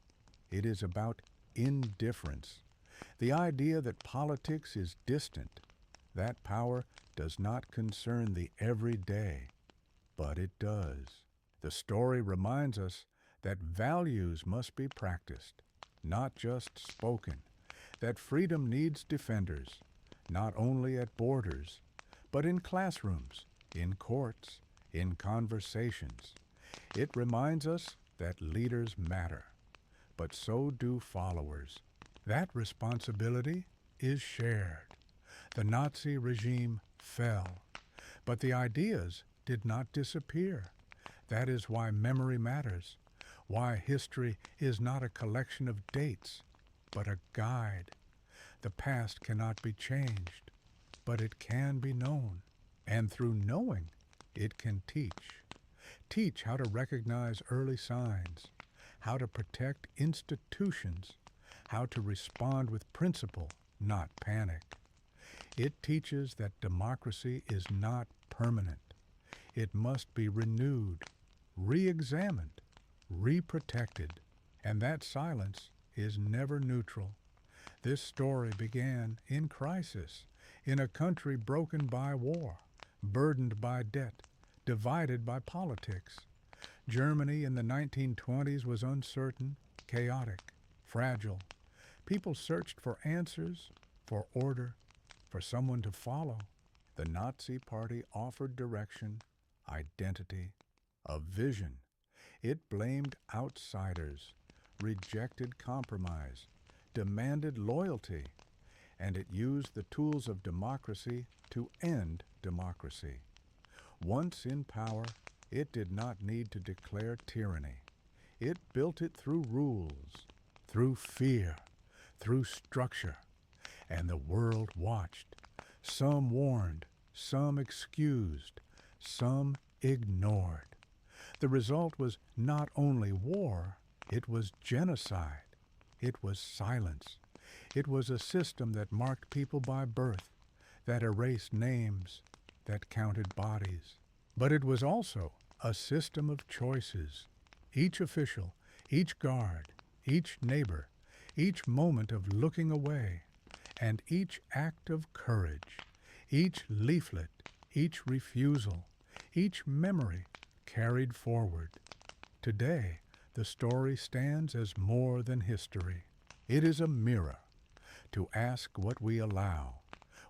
it is about indifference. The idea that politics is distant, that power does not concern the everyday, but it does. The story reminds us that values must be practiced, not just spoken, that freedom needs defenders, not only at borders, but in classrooms, in courts, in conversations. It reminds us that leaders matter. but so do followers. That responsibility is shared. The Nazi regime fell, but the ideas did not disappear. That is why memory matters, why history is not a collection of dates, but a guide. The past cannot be changed, but it can be known. And through knowing, it can teach. Teach how to recognize early signs, how to protect institutions, how to respond with principle, not panic. It teaches that democracy is not permanent. It must be renewed, re-examined, re-protected, and that silence is never neutral. This story began in crisis, in a country broken by war, burdened by debt, divided by politics. Germany in the 1920s was uncertain, chaotic, fragile. People searched for answers, for order, for someone to follow. The Nazi Party offered direction, identity, a vision. It blamed outsiders, rejected compromise, demanded loyalty, and it used the tools of democracy to end democracy. Once in power, it did not need to declare tyranny. It built it through rules, through fear, through structure, and the world watched. Some warned, some excused, some ignored. The result was not only war, it was genocide. It was silence. It was a system that marked people by birth, that erased names, that counted bodies. But it was also a system of choices. Each official, each guard, each neighbor, each moment of looking away, and each act of courage, each leaflet, each refusal, each memory carried forward. Today, the story stands as more than history. It is a mirror to ask what we allow,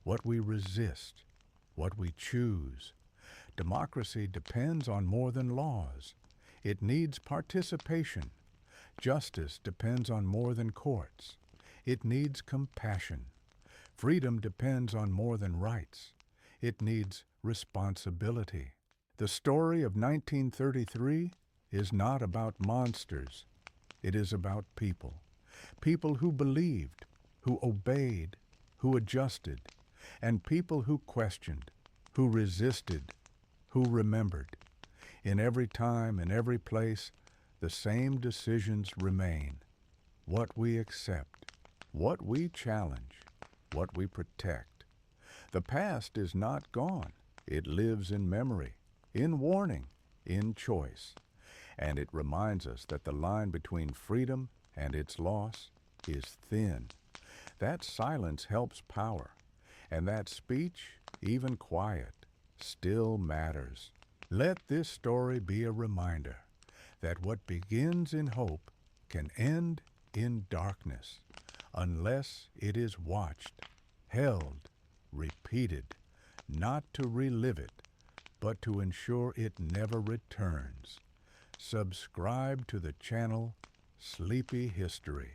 what we resist, what we choose. Democracy depends on more than laws. It needs participation. Justice depends on more than courts. It needs compassion. Freedom depends on more than rights. It needs responsibility. The story of 1933 is not about monsters. It is about people. People who believed, who obeyed, who adjusted, and people who questioned, who resisted, who remembered. In every time, in every place, the same decisions remain. What we accept, what we challenge, what we protect. The past is not gone. It lives in memory, in warning, in choice. And it reminds us that the line between freedom and its loss is thin. That silence helps power, and that speech, even quiet, still matters. Let this story be a reminder that what begins in hope can end in darkness, unless it is watched, held, repeated, not to relive it, but to ensure it never returns. Subscribe to the channel Sleepy History.